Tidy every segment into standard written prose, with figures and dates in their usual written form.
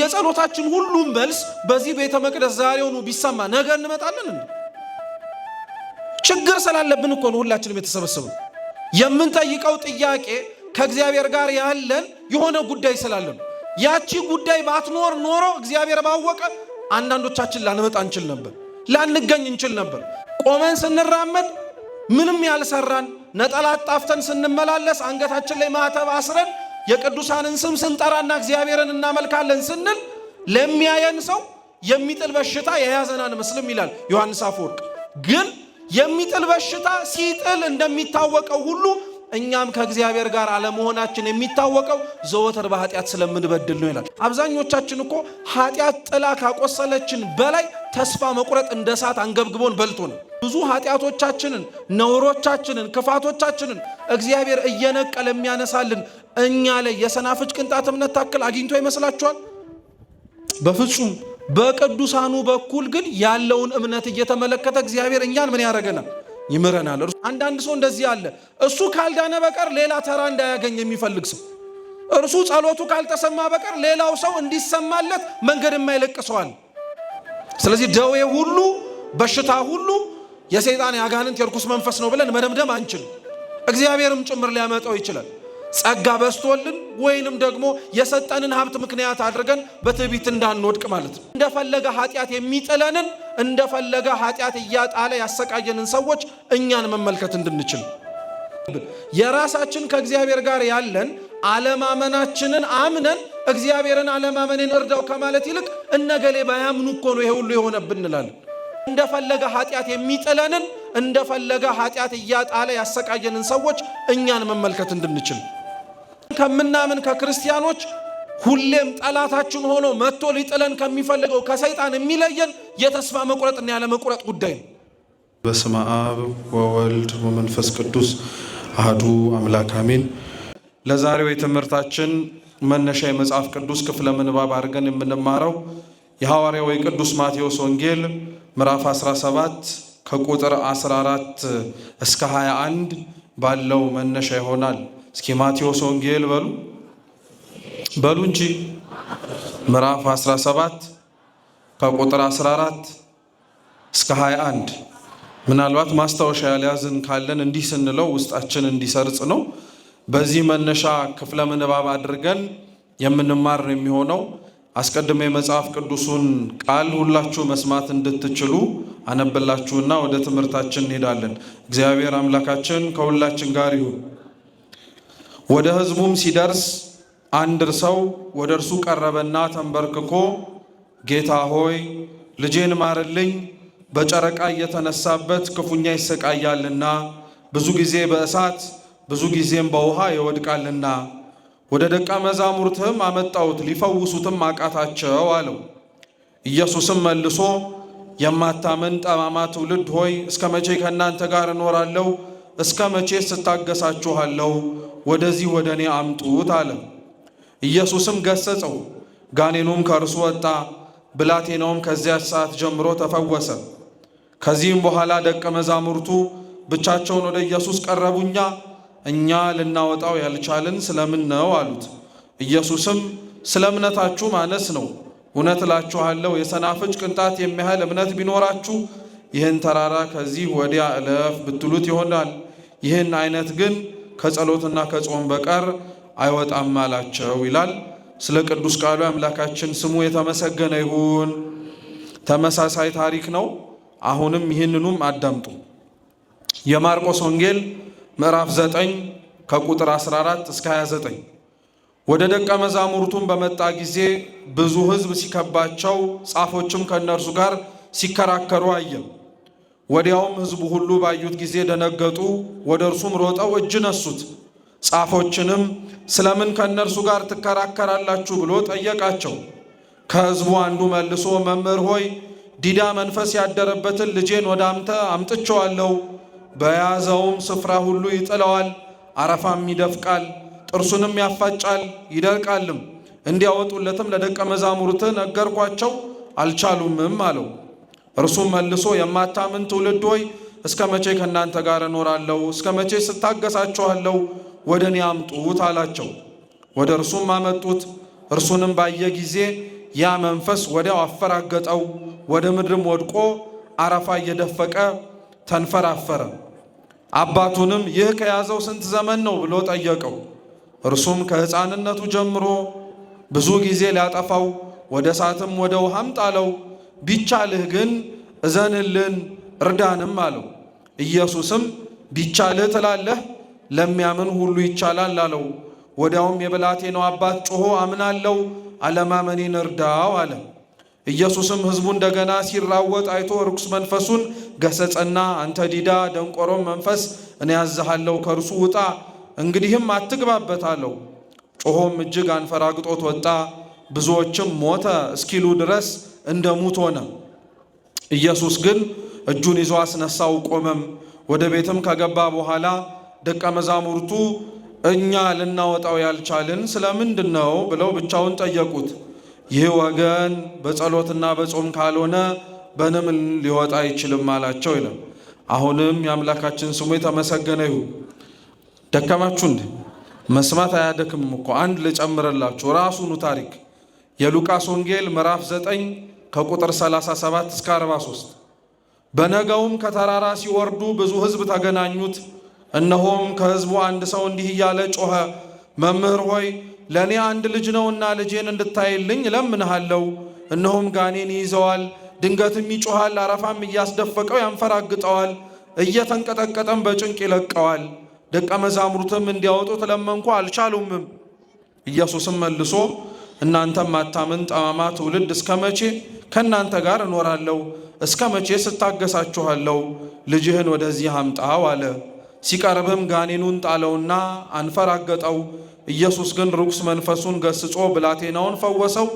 የጸሎታችን ሁሉም መልስ በዚህ ቤተ መቅደስ ዛሬውኑ ቢሰማ ነገ እንመጣለን እንዴ? ችግር ስላለብን እኮ ነው ሁላችንም የተሰበሰብነው። የምንጠይቀው ጥያቄ ከእግዚአብሔር ጋር ያለን የሆነ ጉዳይ ስላለን፣ ያቺ ጉዳይ ባትኖር ኖሮ እግዚአብሔር ባወቀ አንዳንዶቻችን ላንመጣ እንችል ነበር፣ ላንገኝ እንችል ነበር። ቆመን ስንራመድ ምንም ያልሰራን፣ ነጠላ ጣፍተን ስንመላለስ፣ አንገታችን ላይ ማተብ አስረን የቅዱሳንን ስም ስንጠራና እግዚአብሔርን እናመልካለን ስንል ለሚያየን ሰው የሚጥል በሽታ የያዘናን መስልም ይላል ዮሐንስ አፈወርቅ። ግን የሚጥል በሽታ ሲጥል እንደሚታወቀው ሁሉ እኛም ከእግዚአብሔር ጋር አለመሆናችን የሚታወቀው ዘወትር በኃጢአት ስለምንበድል ነው ይላል። አብዛኞቻችን እኮ ኃጢአት ጥላ ካቆሰለችን በላይ ተስፋ መቁረጥ እንደ እሳት አንገብግቦን በልቶ ነው። ብዙ ኃጢአቶቻችንን፣ ነውሮቻችንን፣ ክፋቶቻችንን እግዚአብሔር እየነቀለ የሚያነሳልን እኛ ላይ የሰናፍጭ ቅንጣት እምነት ታክል አግኝቶ ይመስላችኋል? በፍጹም። በቅዱሳኑ በኩል ግን ያለውን እምነት እየተመለከተ እግዚአብሔር እኛን ምን ያደርገናል? ይምረናል። አንዳንድ ሰው እንደዚህ አለ፣ እሱ ካልዳነ በቀር ሌላ ተራ እንዳያገኝ የሚፈልግ ሰው፣ እርሱ ጸሎቱ ካልተሰማ በቀር ሌላው ሰው እንዲሰማለት መንገድ የማይለቅሰዋል። ስለዚህ ደዌ ሁሉ፣ በሽታ ሁሉ የሰይጣን ያጋንንት የርኩስ መንፈስ ነው ብለን መደምደም አንችልም። እግዚአብሔርም ጭምር ሊያመጣው ይችላል። ጸጋ በስቶልን ወይንም ደግሞ የሰጠንን ሀብት ምክንያት አድርገን በትዕቢት እንዳንወድቅ ማለት ነው። እንደፈለገ ኃጢአት የሚጥለንን እንደፈለገ ኃጢአት እያጣለ ያሰቃየንን ሰዎች እኛን መመልከት እንድንችል የራሳችን ከእግዚአብሔር ጋር ያለን አለማመናችንን አምነን እግዚአብሔርን አለማመንን እርዳው ከማለት ይልቅ እነገሌ ባያምኑ እኮ ነው ይሄ ሁሉ የሆነብን እንላለን። እንደፈለገ ኃጢአት የሚጥለንን እንደፈለገ ኃጢአት እያጣለ ያሰቃየንን ሰዎች እኛን መመልከት እንድንችል ከምናምን ከክርስቲያኖች ሁሌም ጠላታችን ሆኖ መጥቶ ሊጥለን ከሚፈልገው ከሰይጣን የሚለየን የተስፋ መቁረጥና ያለ መቁረጥ ጉዳይ ነው። በስመ አብ ወወልድ ወመንፈስ ቅዱስ አሐዱ አምላክ አሜን። ለዛሬው የትምህርታችን መነሻ የመጽሐፍ ቅዱስ ክፍለ ምንባብ አድርገን የምንማረው የሐዋርያው የቅዱስ ማቴዎስ ወንጌል ምዕራፍ 17 ከቁጥር 14 እስከ 21 ባለው መነሻ ይሆናል። እስኪ ማቴዎስ ወንጌል በሉ እንጂ ምዕራፍ 17 ከቁጥር 14 እስከ 21። ምናልባት ማስታወሻ ያልያዝን ካለን እንዲህ ስንለው ውስጣችን እንዲሰርጽ ነው። በዚህ መነሻ ክፍለ ምንባብ አድርገን የምንማር ነው የሚሆነው። አስቀድሜ የመጽሐፍ ቅዱሱን ቃል ሁላችሁ መስማት እንድትችሉ አነብላችሁና ወደ ትምህርታችን እንሄዳለን። እግዚአብሔር አምላካችን ከሁላችን ጋር ይሁን። ወደ ሕዝቡም ሲደርስ አንድ ሰው ወደ እርሱ ቀረበና ተንበርክኮ ጌታ ሆይ ልጄን ማርልኝ፣ በጨረቃ እየተነሳበት ክፉኛ ይሰቃያልና ብዙ ጊዜ በእሳት ብዙ ጊዜም በውሃ ይወድቃልና ወደ ደቀ መዛሙርትህም አመጣሁት ሊፈውሱትም አቃታቸው አለው። ኢየሱስም መልሶ የማታምን ጠማማ ትውልድ ሆይ እስከ መቼ ከእናንተ ጋር እኖራለሁ? እስከ መቼ ስታገሳችኋለሁ? ወደዚህ ወደ እኔ አምጡት አለ። ኢየሱስም ገሰጸው፣ ጋኔኑም ከእርሱ ወጣ፣ ብላቴናውም ከዚያች ሰዓት ጀምሮ ተፈወሰ። ከዚህም በኋላ ደቀ መዛሙርቱ ብቻቸውን ወደ ኢየሱስ ቀረቡኛ እኛ ልናወጣው ያልቻልን ስለምን ነው አሉት። ኢየሱስም ስለ እምነታችሁ ማነስ ነው። እውነት እላችኋለሁ የሰናፍጭ ቅንጣት የሚያህል እምነት ቢኖራችሁ ይህን ተራራ ከዚህ ወዲያ እለፍ ብትሉት ይሆናል። ይህን አይነት ግን ከጸሎትና ከጾም በቀር አይወጣም አላቸው ይላል። ስለ ቅዱስ ቃሉ አምላካችን ስሙ የተመሰገነ ይሁን። ተመሳሳይ ታሪክ ነው። አሁንም ይህንኑም አዳምጡ። የማርቆስ ወንጌል ምዕራፍ 9 ከቁጥር 14 እስከ 29። ወደ ደቀ መዛሙርቱም በመጣ ጊዜ ብዙ ሕዝብ ሲከባቸው፣ ጻፎችም ከእነርሱ ጋር ሲከራከሩ አየ። ወዲያውም ሕዝቡ ሁሉ ባዩት ጊዜ ደነገጡ፣ ወደ እርሱም ሮጠው እጅ ነሱት። ጻፎችንም ስለምን ከእነርሱ ጋር ትከራከራላችሁ ብሎ ጠየቃቸው። ከሕዝቡ አንዱ መልሶ መምህር ሆይ ዲዳ መንፈስ ያደረበትን ልጄን ወደ አንተ አምጥቼዋለሁ። በያዘውም ስፍራ ሁሉ ይጥለዋል፣ አረፋም ይደፍቃል፣ ጥርሱንም ያፋጫል፣ ይደርቃልም። እንዲያወጡለትም ለደቀ መዛሙርት ነገርኳቸው፣ አልቻሉምም አለው። እርሱም መልሶ የማታምን ትውልድ ሆይ እስከ መቼ ከእናንተ ጋር እኖራለሁ? እስከ መቼ ስታገሳችኋለሁ? ወደ እኔ አምጡት አላቸው። ወደ እርሱም አመጡት። እርሱንም ባየ ጊዜ ያ መንፈስ ወዲያው አፈራገጠው፣ ወደ ምድርም ወድቆ አረፋ እየደፈቀ ተንፈራፈረ። አባቱንም ይህ ከያዘው ስንት ዘመን ነው ብሎ ጠየቀው። እርሱም ከሕፃንነቱ ጀምሮ ብዙ ጊዜ ሊያጠፋው ወደ እሳትም ወደ ውሃም ጣለው። ቢቻልህ ግን እዘንልን እርዳንም አለው። ኢየሱስም ቢቻልህ ትላለህ፣ ለሚያምን ሁሉ ይቻላል አለው። ወዲያውም የብላቴናው አባት ጮሆ አምናለው፣ አለማመኔን እርዳው አለ። ኢየሱስም ሕዝቡ እንደገና ሲራወጥ አይቶ ርኩስ መንፈሱን ገሰጸና አንተ ዲዳ ደንቆሮም መንፈስ እኔ ያዝሃለሁ፣ ከእርሱ ውጣ፣ እንግዲህም አትግባበት አለው። ጮሆም እጅግ አንፈራግጦት ወጣ። ብዙዎችም ሞተ እስኪሉ ድረስ እንደ ሙት ሆነ። ኢየሱስ ግን እጁን ይዞ አስነሳው፣ ቆመም። ወደ ቤትም ከገባ በኋላ ደቀ መዛሙርቱ እኛ ልናወጣው ያልቻልን ስለምንድን ነው ብለው ብቻውን ጠየቁት። ይህ ወገን በጸሎትና በጾም ካልሆነ በምን ሊወጣ አይችልም አላቸው ይላል። አሁንም የአምላካችን ስሙ የተመሰገነ ይሁን። ደከማችሁ እንዴ? መስማት አያደክምም እኮ። አንድ ልጨምርላችሁ ራሱኑ ታሪክ የሉቃስ ወንጌል ምዕራፍ 9 ከቁጥር 37 እስከ 43። በነገውም ከተራራ ሲወርዱ ብዙ ሕዝብ ተገናኙት። እነሆም ከሕዝቡ አንድ ሰው እንዲህ እያለ ጮኸ፣ መምህር ሆይ ለእኔ አንድ ልጅ ነውና ልጄን እንድታይልኝ እለምንሃለሁ። እነሆም ጋኔን ይይዘዋል፣ ድንገትም ይጮኻል፣ አረፋም እያስደፈቀው ያንፈራግጠዋል፣ እየተንቀጠቀጠም በጭንቅ ይለቀዋል። ደቀ መዛሙርትም እንዲያወጡት ለመንኩ፣ አልቻሉምም። ኢየሱስም መልሶ እናንተም ማታምን ጠማማ ትውልድ እስከ መቼ ከእናንተ ጋር እኖራለሁ? እስከ መቼ ስታገሳችኋለሁ? ልጅህን ወደዚህ አምጣው አለ። ሲቀርብም ጋኔኑን ጣለውና አንፈራገጠው። ኢየሱስ ግን ርኩስ መንፈሱን ገስጾ ብላቴናውን ፈወሰው፣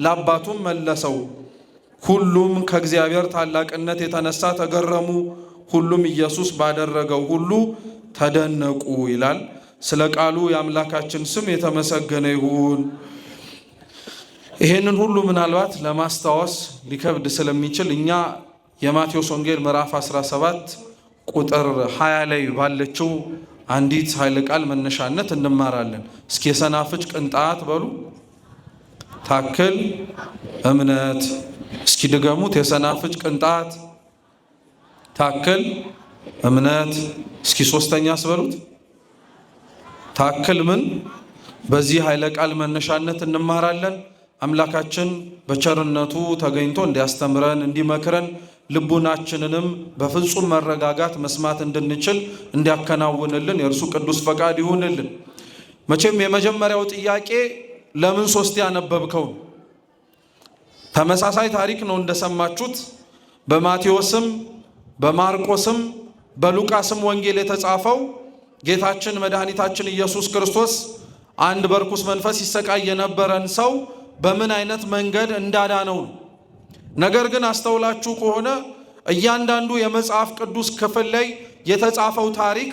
ለአባቱም መለሰው። ሁሉም ከእግዚአብሔር ታላቅነት የተነሳ ተገረሙ። ሁሉም ኢየሱስ ባደረገው ሁሉ ተደነቁ ይላል። ስለ ቃሉ የአምላካችን ስም የተመሰገነ ይሁን። ይሄንን ሁሉ ምናልባት ለማስታወስ ሊከብድ ስለሚችል እኛ የማቴዎስ ወንጌል ምዕራፍ 17 ቁጥር 20 ላይ ባለችው አንዲት ኃይለ ቃል መነሻነት እንማራለን። እስኪ የሰናፍጭ ቅንጣት በሉ ታክል እምነት። እስኪ ድገሙት። የሰናፍጭ ቅንጣት ታክል እምነት። እስኪ ሶስተኛስ በሉት ታክል ምን? በዚህ ኃይለ ቃል መነሻነት እንማራለን። አምላካችን በቸርነቱ ተገኝቶ እንዲያስተምረን እንዲመክረን ልቡናችንንም በፍጹም መረጋጋት መስማት እንድንችል እንዲያከናውንልን የእርሱ ቅዱስ ፈቃድ ይሁንልን። መቼም የመጀመሪያው ጥያቄ ለምን ሶስት ያነበብከው? ተመሳሳይ ታሪክ ነው እንደሰማችሁት። በማቴዎስም በማርቆስም በሉቃስም ወንጌል የተጻፈው ጌታችን መድኃኒታችን ኢየሱስ ክርስቶስ አንድ በርኩስ መንፈስ ይሰቃይ የነበረን ሰው በምን አይነት መንገድ እንዳዳነው ነው። ነገር ግን አስተውላችሁ ከሆነ እያንዳንዱ የመጽሐፍ ቅዱስ ክፍል ላይ የተጻፈው ታሪክ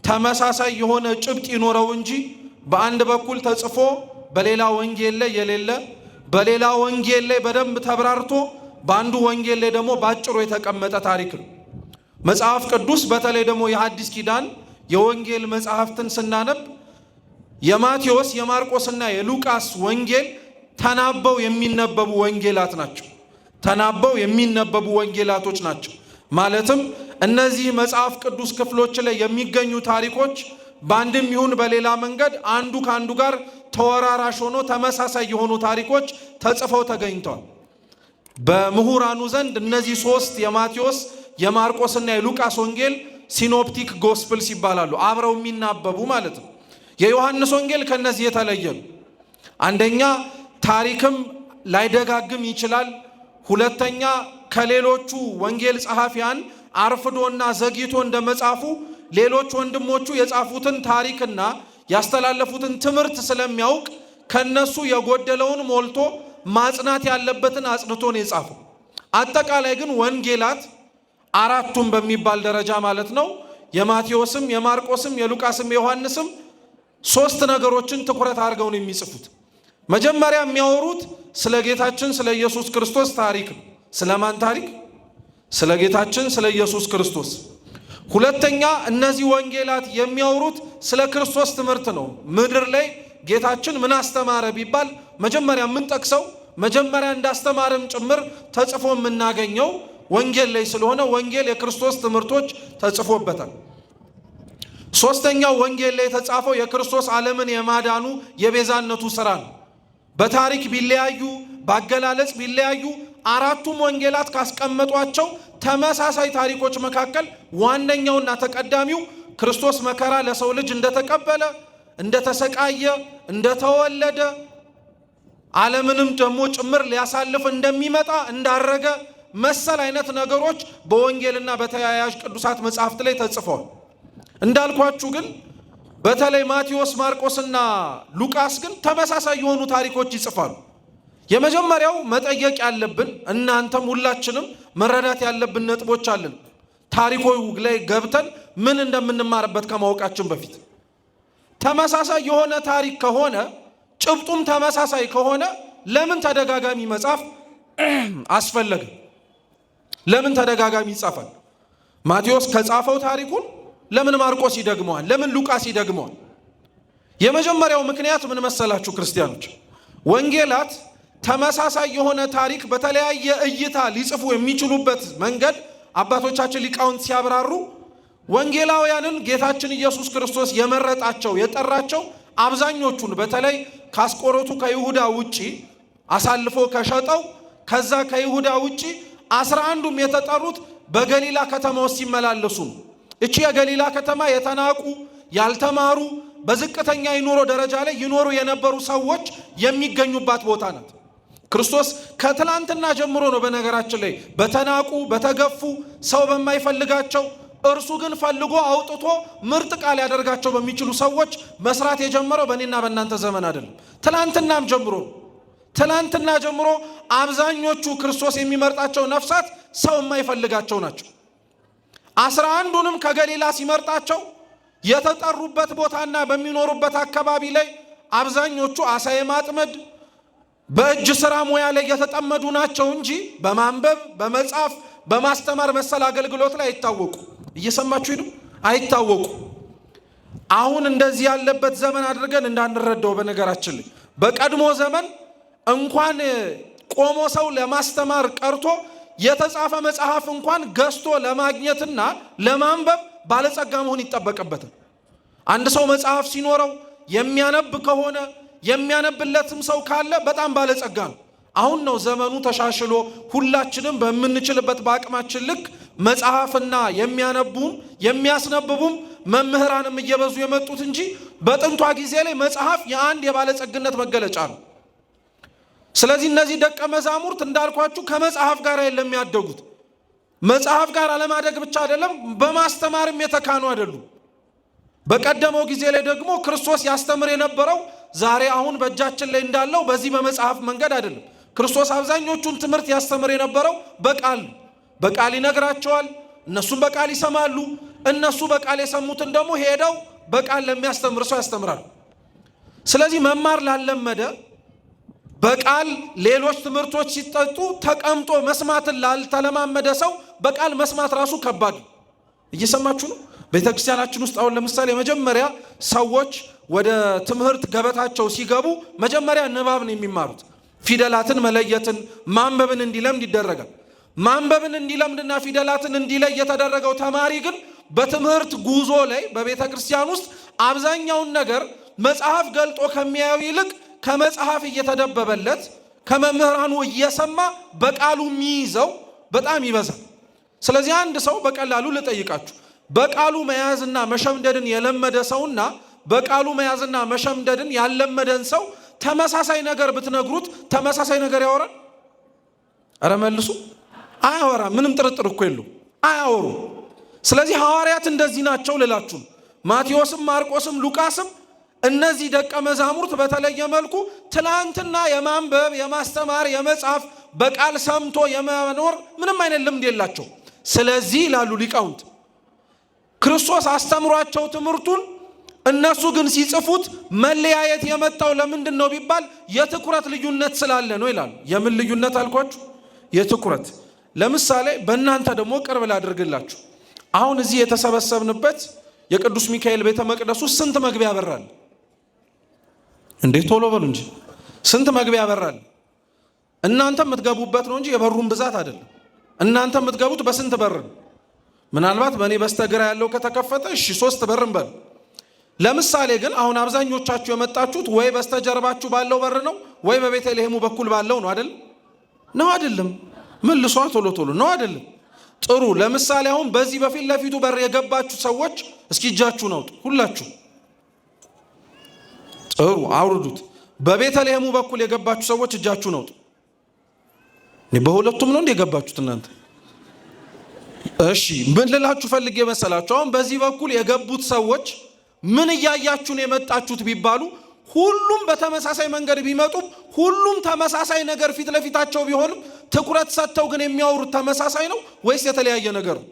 ተመሳሳይ የሆነ ጭብጥ ይኖረው እንጂ በአንድ በኩል ተጽፎ በሌላ ወንጌል ላይ የሌለ፣ በሌላ ወንጌል ላይ በደንብ ተብራርቶ በአንዱ ወንጌል ላይ ደግሞ ባጭሩ የተቀመጠ ታሪክ ነው። መጽሐፍ ቅዱስ በተለይ ደግሞ የሐዲስ ኪዳን የወንጌል መጽሐፍትን ስናነብ የማቴዎስ የማርቆስና የሉቃስ ወንጌል ተናበው የሚነበቡ ወንጌላት ናቸው። ተናበው የሚነበቡ ወንጌላቶች ናቸው። ማለትም እነዚህ መጽሐፍ ቅዱስ ክፍሎች ላይ የሚገኙ ታሪኮች በአንድም ይሁን በሌላ መንገድ አንዱ ከአንዱ ጋር ተወራራሽ ሆኖ ተመሳሳይ የሆኑ ታሪኮች ተጽፈው ተገኝተዋል። በምሁራኑ ዘንድ እነዚህ ሶስት የማቴዎስ የማርቆስና የሉቃስ ወንጌል ሲኖፕቲክ ጎስፕልስ ይባላሉ። አብረው የሚናበቡ ማለት ነው። የዮሐንስ ወንጌል ከነዚህ የተለየ ነው። አንደኛ ታሪክም ላይደጋግም ይችላል። ሁለተኛ ከሌሎቹ ወንጌል ጸሐፊያን አርፍዶና ዘግይቶ እንደመጻፉ ሌሎች ወንድሞቹ የጻፉትን ታሪክና ያስተላለፉትን ትምህርት ስለሚያውቅ ከነሱ የጎደለውን ሞልቶ ማጽናት ያለበትን አጽንቶ ነው የጻፈው። አጠቃላይ ግን ወንጌላት አራቱም በሚባል ደረጃ ማለት ነው የማቴዎስም የማርቆስም የሉቃስም የዮሐንስም ሶስት ነገሮችን ትኩረት አድርገው ነው የሚጽፉት። መጀመሪያ የሚያወሩት ስለ ጌታችን ስለ ኢየሱስ ክርስቶስ ታሪክ ነው። ስለማን ታሪክ? ስለ ጌታችን ስለ ኢየሱስ ክርስቶስ። ሁለተኛ እነዚህ ወንጌላት የሚያወሩት ስለ ክርስቶስ ትምህርት ነው። ምድር ላይ ጌታችን ምን አስተማረ ቢባል መጀመሪያ የምንጠቅሰው መጀመሪያ እንዳስተማረም ጭምር ተጽፎ የምናገኘው ወንጌል ላይ ስለሆነ ወንጌል የክርስቶስ ትምህርቶች ተጽፎበታል። ሶስተኛው ወንጌል ላይ የተጻፈው የክርስቶስ ዓለምን የማዳኑ የቤዛነቱ ሥራ ነው። በታሪክ ቢለያዩ ባገላለጽ ቢለያዩ አራቱም ወንጌላት ካስቀመጧቸው ተመሳሳይ ታሪኮች መካከል ዋነኛውና ተቀዳሚው ክርስቶስ መከራ ለሰው ልጅ እንደተቀበለ፣ እንደተሰቃየ፣ እንደተወለደ ዓለምንም ደግሞ ጭምር ሊያሳልፍ እንደሚመጣ እንዳረገ መሰል አይነት ነገሮች በወንጌልና በተያያዥ ቅዱሳት መጻሕፍት ላይ ተጽፈዋል። እንዳልኳችሁ ግን በተለይ ማቴዎስ፣ ማርቆስና ሉቃስ ግን ተመሳሳይ የሆኑ ታሪኮች ይጽፋሉ። የመጀመሪያው መጠየቅ ያለብን እናንተም ሁላችንም መረዳት ያለብን ነጥቦች አለን። ታሪኮች ላይ ገብተን ምን እንደምንማርበት ከማወቃችን በፊት ተመሳሳይ የሆነ ታሪክ ከሆነ ጭብጡም ተመሳሳይ ከሆነ ለምን ተደጋጋሚ መጻፍ አስፈለገ? ለምን ተደጋጋሚ ይጻፋል? ማቴዎስ ከጻፈው ታሪኩን ለምን ማርቆስ ይደግመዋል? ለምን ሉቃስ ይደግመዋል? የመጀመሪያው ምክንያት ምን መሰላችሁ ክርስቲያኖች? ወንጌላት ተመሳሳይ የሆነ ታሪክ በተለያየ እይታ ሊጽፉ የሚችሉበት መንገድ አባቶቻችን ሊቃውንት ሲያብራሩ ወንጌላውያንን ጌታችን ኢየሱስ ክርስቶስ የመረጣቸው የጠራቸው አብዛኞቹን በተለይ ካስቆሮቱ ከይሁዳ ውጪ አሳልፎ ከሸጠው ከዛ ከይሁዳ ውጪ 11ዱም የተጠሩት በገሊላ ከተማ ውስጥ ሲመላለሱ ነው። እቺ የገሊላ ከተማ የተናቁ ያልተማሩ በዝቅተኛ የኑሮ ደረጃ ላይ ይኖሩ የነበሩ ሰዎች የሚገኙባት ቦታ ናት። ክርስቶስ ከትላንትና ጀምሮ ነው በነገራችን ላይ በተናቁ በተገፉ ሰው በማይፈልጋቸው እርሱ ግን ፈልጎ አውጥቶ ምርጥ ቃል ያደርጋቸው በሚችሉ ሰዎች መስራት የጀመረው በእኔና በእናንተ ዘመን አይደለም። ትላንትና ጀምሮ አብዛኞቹ ክርስቶስ የሚመርጣቸው ነፍሳት ሰው የማይፈልጋቸው ናቸው። 11ዱንም ከገሊላ ሲመርጣቸው የተጠሩበት ቦታና በሚኖሩበት አካባቢ ላይ አብዛኞቹ አሳ የማጥመድ በእጅ ሥራ ሙያ ላይ የተጠመዱ ናቸው እንጂ በማንበብ በመጻፍ በማስተማር መሰል አገልግሎት ላይ አይታወቁ። እየሰማችሁ ይሉ አይታወቁ። አሁን እንደዚህ ያለበት ዘመን አድርገን እንዳንረዳው በነገራችን ላይ በቀድሞ ዘመን እንኳን ቆሞ ሰው ለማስተማር ቀርቶ የተጻፈ መጽሐፍ እንኳን ገዝቶ ለማግኘትና ለማንበብ ባለጸጋ መሆን ይጠበቅበታል። አንድ ሰው መጽሐፍ ሲኖረው የሚያነብ ከሆነ የሚያነብለትም ሰው ካለ በጣም ባለጸጋ ነው። አሁን ነው ዘመኑ ተሻሽሎ ሁላችንም በምንችልበት በአቅማችን ልክ መጽሐፍና የሚያነቡም የሚያስነብቡም መምህራንም እየበዙ የመጡት እንጂ በጥንቷ ጊዜ ላይ መጽሐፍ የአንድ የባለጸግነት መገለጫ ነው። ስለዚህ እነዚህ ደቀ መዛሙርት እንዳልኳችሁ ከመጽሐፍ ጋር የለም ያደጉት። መጽሐፍ ጋር አለማደግ ብቻ አይደለም፣ በማስተማርም የተካኑ አይደሉም። በቀደመው ጊዜ ላይ ደግሞ ክርስቶስ ያስተምር የነበረው ዛሬ አሁን በእጃችን ላይ እንዳለው በዚህ በመጽሐፍ መንገድ አይደለም። ክርስቶስ አብዛኞቹን ትምህርት ያስተምር የነበረው በቃል ይነግራቸዋል፣ እነሱም በቃል ይሰማሉ። እነሱ በቃል የሰሙትን ደግሞ ሄደው በቃል ለሚያስተምር ሰው ያስተምራሉ። ስለዚህ መማር ላለመደ በቃል ሌሎች ትምህርቶች ሲጠጡ ተቀምጦ መስማትን ላልተለማመደ ሰው በቃል መስማት ራሱ ከባድ ነው። እየሰማችሁ ነው? ቤተክርስቲያናችን ውስጥ አሁን ለምሳሌ መጀመሪያ ሰዎች ወደ ትምህርት ገበታቸው ሲገቡ መጀመሪያ ንባብ ነው የሚማሩት። ፊደላትን መለየትን ማንበብን እንዲለምድ ይደረጋል። ማንበብን እንዲለምድና ፊደላትን እንዲለይ የተደረገው ተማሪ ግን በትምህርት ጉዞ ላይ በቤተክርስቲያን ውስጥ አብዛኛውን ነገር መጽሐፍ ገልጦ ከሚያየው ይልቅ ከመጽሐፍ እየተደበበለት ከመምህራኑ እየሰማ በቃሉ የሚይዘው በጣም ይበዛል። ስለዚህ አንድ ሰው በቀላሉ ልጠይቃችሁ፣ በቃሉ መያዝና መሸምደድን የለመደ ሰውና በቃሉ መያዝና መሸምደድን ያለመደን ሰው ተመሳሳይ ነገር ብትነግሩት ተመሳሳይ ነገር ያወራል? ኧረ መልሱ። አያወራ። ምንም ጥርጥር እኮ የለው፣ አያወሩ። ስለዚህ ሐዋርያት እንደዚህ ናቸው ልላችሁ። ማቴዎስም ማርቆስም ሉቃስም እነዚህ ደቀ መዛሙርት በተለየ መልኩ ትላንትና የማንበብ የማስተማር የመጻፍ በቃል ሰምቶ የመኖር ምንም አይነት ልምድ የላቸው። ስለዚህ ይላሉ ሊቃውንት ክርስቶስ አስተምሯቸው ትምህርቱን እነሱ ግን ሲጽፉት መለያየት የመጣው ለምንድን ነው ቢባል የትኩረት ልዩነት ስላለ ነው ይላሉ። የምን ልዩነት አልኳችሁ? የትኩረት። ለምሳሌ በእናንተ ደግሞ ቅርብ ላድርግላችሁ። አሁን እዚህ የተሰበሰብንበት የቅዱስ ሚካኤል ቤተ መቅደስ ውስጥ ስንት መግቢያ በራል? እንዴ ቶሎ በሉ እንጂ ስንት መግቢያ በራል? እናንተ የምትገቡበት ነው እንጂ የበሩን ብዛት አይደለም። እናንተ የምትገቡት በስንት በር ነው? ምናልባት በእኔ በስተግራ ያለው ከተከፈተ እሺ 3 በር እንበል። ለምሳሌ ግን አሁን አብዛኞቻችሁ የመጣችሁት ወይ በስተጀርባችሁ ባለው በር ነው ወይ በቤተልሔሙ በኩል ባለው ነው አይደል? ነው አይደለም? መልሷ ቶሎ ቶሎ ነው አይደለም? ጥሩ። ለምሳሌ አሁን በዚህ በፊት ለፊቱ በር የገባችሁ ሰዎች እስኪ እጃችሁን አውጡ ሁላችሁ። ጥሩ፣ አውርዱት። በቤተልሔሙ በኩል የገባችሁ ሰዎች እጃችሁን አውጡ። በሁለቱም ነው እንደ የገባችሁት እናንተ? እሺ፣ ምን ልላችሁ ፈልጌ መሰላችሁ? አሁን በዚህ በኩል የገቡት ሰዎች ምን እያያችሁ ነው የመጣችሁት ቢባሉ ሁሉም በተመሳሳይ መንገድ ቢመጡም ሁሉም ተመሳሳይ ነገር ፊት ለፊታቸው ቢሆንም ትኩረት ሰጥተው ግን የሚያወሩት ተመሳሳይ ነው ወይስ የተለያየ ነገር ነው?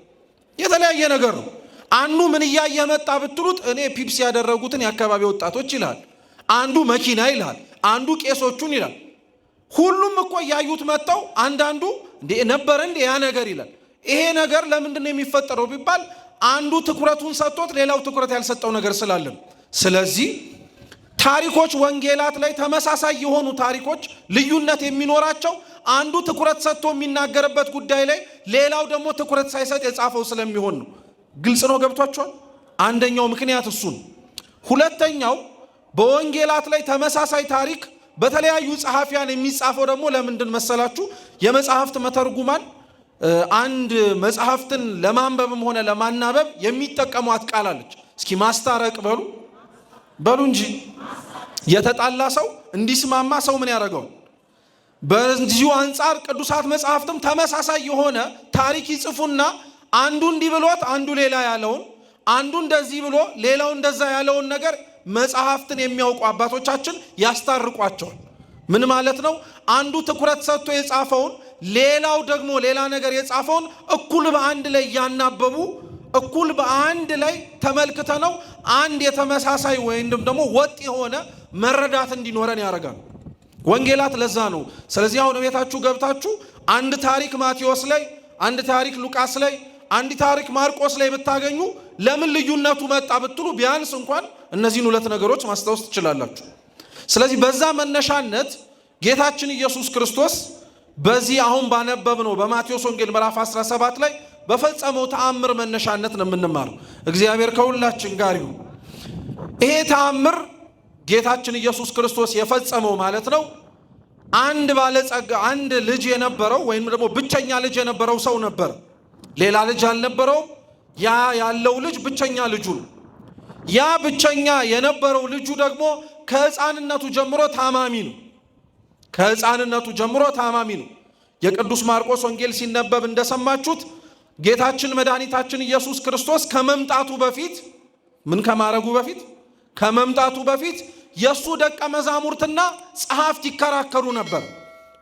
የተለያየ ነገር ነው። አንዱ ምን እያየ መጣ ብትሉት እኔ ፒፕሲ ያደረጉትን የአካባቢ ወጣቶች ይላል፣ አንዱ መኪና ይላል፣ አንዱ ቄሶቹን ይላል። ሁሉም እኮ እያዩት መጣው። አንዳንዱ እንዴ ነበር እንዴ ያ ነገር ይላል። ይሄ ነገር ለምንድን ነው የሚፈጠረው ቢባል አንዱ ትኩረቱን ሰጥቶት ሌላው ትኩረት ያልሰጠው ነገር ስላለ። ስለዚህ ታሪኮች ወንጌላት ላይ ተመሳሳይ የሆኑ ታሪኮች ልዩነት የሚኖራቸው አንዱ ትኩረት ሰጥቶ የሚናገርበት ጉዳይ ላይ ሌላው ደግሞ ትኩረት ሳይሰጥ የጻፈው ስለሚሆን ነው። ግልጽ ነው? ገብቷችኋል? አንደኛው ምክንያት እሱ ነው። ሁለተኛው በወንጌላት ላይ ተመሳሳይ ታሪክ በተለያዩ ጸሐፊያን የሚጻፈው ደግሞ ለምንድን መሰላችሁ? የመጽሐፍት መተርጉማን አንድ መጽሐፍትን ለማንበብም ሆነ ለማናበብ የሚጠቀሟት ቃል አለች። እስኪ ማስታረቅ በሉ እንጂ የተጣላ ሰው እንዲስማማ ሰው ምን ያደርገው? በዚሁ አንጻር ቅዱሳት መጽሐፍትም ተመሳሳይ የሆነ ታሪክ ይጽፉና አንዱ እንዲህ ብሎት አንዱ ሌላ ያለውን፣ አንዱ እንደዚህ ብሎ ሌላው እንደዛ ያለውን ነገር መጽሐፍትን የሚያውቁ አባቶቻችን ያስታርቋቸዋል። ምን ማለት ነው? አንዱ ትኩረት ሰጥቶ የጻፈውን ሌላው ደግሞ ሌላ ነገር የጻፈውን እኩል በአንድ ላይ እያናበቡ እኩል በአንድ ላይ ተመልክተ ነው አንድ የተመሳሳይ ወይም ደግሞ ወጥ የሆነ መረዳት እንዲኖረን ያደርጋል። ወንጌላት ለዛ ነው። ስለዚህ አሁን ቤታችሁ ገብታችሁ አንድ ታሪክ ማቴዎስ ላይ፣ አንድ ታሪክ ሉቃስ ላይ፣ አንድ ታሪክ ማርቆስ ላይ ብታገኙ ለምን ልዩነቱ መጣ ብትሉ ቢያንስ እንኳን እነዚህን 2 ነገሮች ማስታወስ ትችላላችሁ። ስለዚህ በዛ መነሻነት ጌታችን ኢየሱስ ክርስቶስ በዚህ አሁን ባነበብነው በማቴዎስ ወንጌል ምዕራፍ 17 ላይ በፈጸመው ተአምር መነሻነት ነው የምንማረው። እግዚአብሔር ከሁላችን ጋር ይሁን። ይሄ ተአምር ጌታችን ኢየሱስ ክርስቶስ የፈጸመው ማለት ነው አንድ ባለጸጋ አንድ ልጅ የነበረው ወይም ደግሞ ብቸኛ ልጅ የነበረው ሰው ነበር። ሌላ ልጅ አልነበረውም። ያ ያለው ልጅ ብቸኛ ልጁ ነው። ያ ብቸኛ የነበረው ልጁ ደግሞ ከሕፃንነቱ ጀምሮ ታማሚ ነው። ከሕፃንነቱ ጀምሮ ታማሚ ነው። የቅዱስ ማርቆስ ወንጌል ሲነበብ እንደሰማችሁት ጌታችን መድኃኒታችን ኢየሱስ ክርስቶስ ከመምጣቱ በፊት ምን ከማረጉ በፊት ከመምጣቱ በፊት የሱ ደቀ መዛሙርትና ጸሐፍት ይከራከሩ ነበር።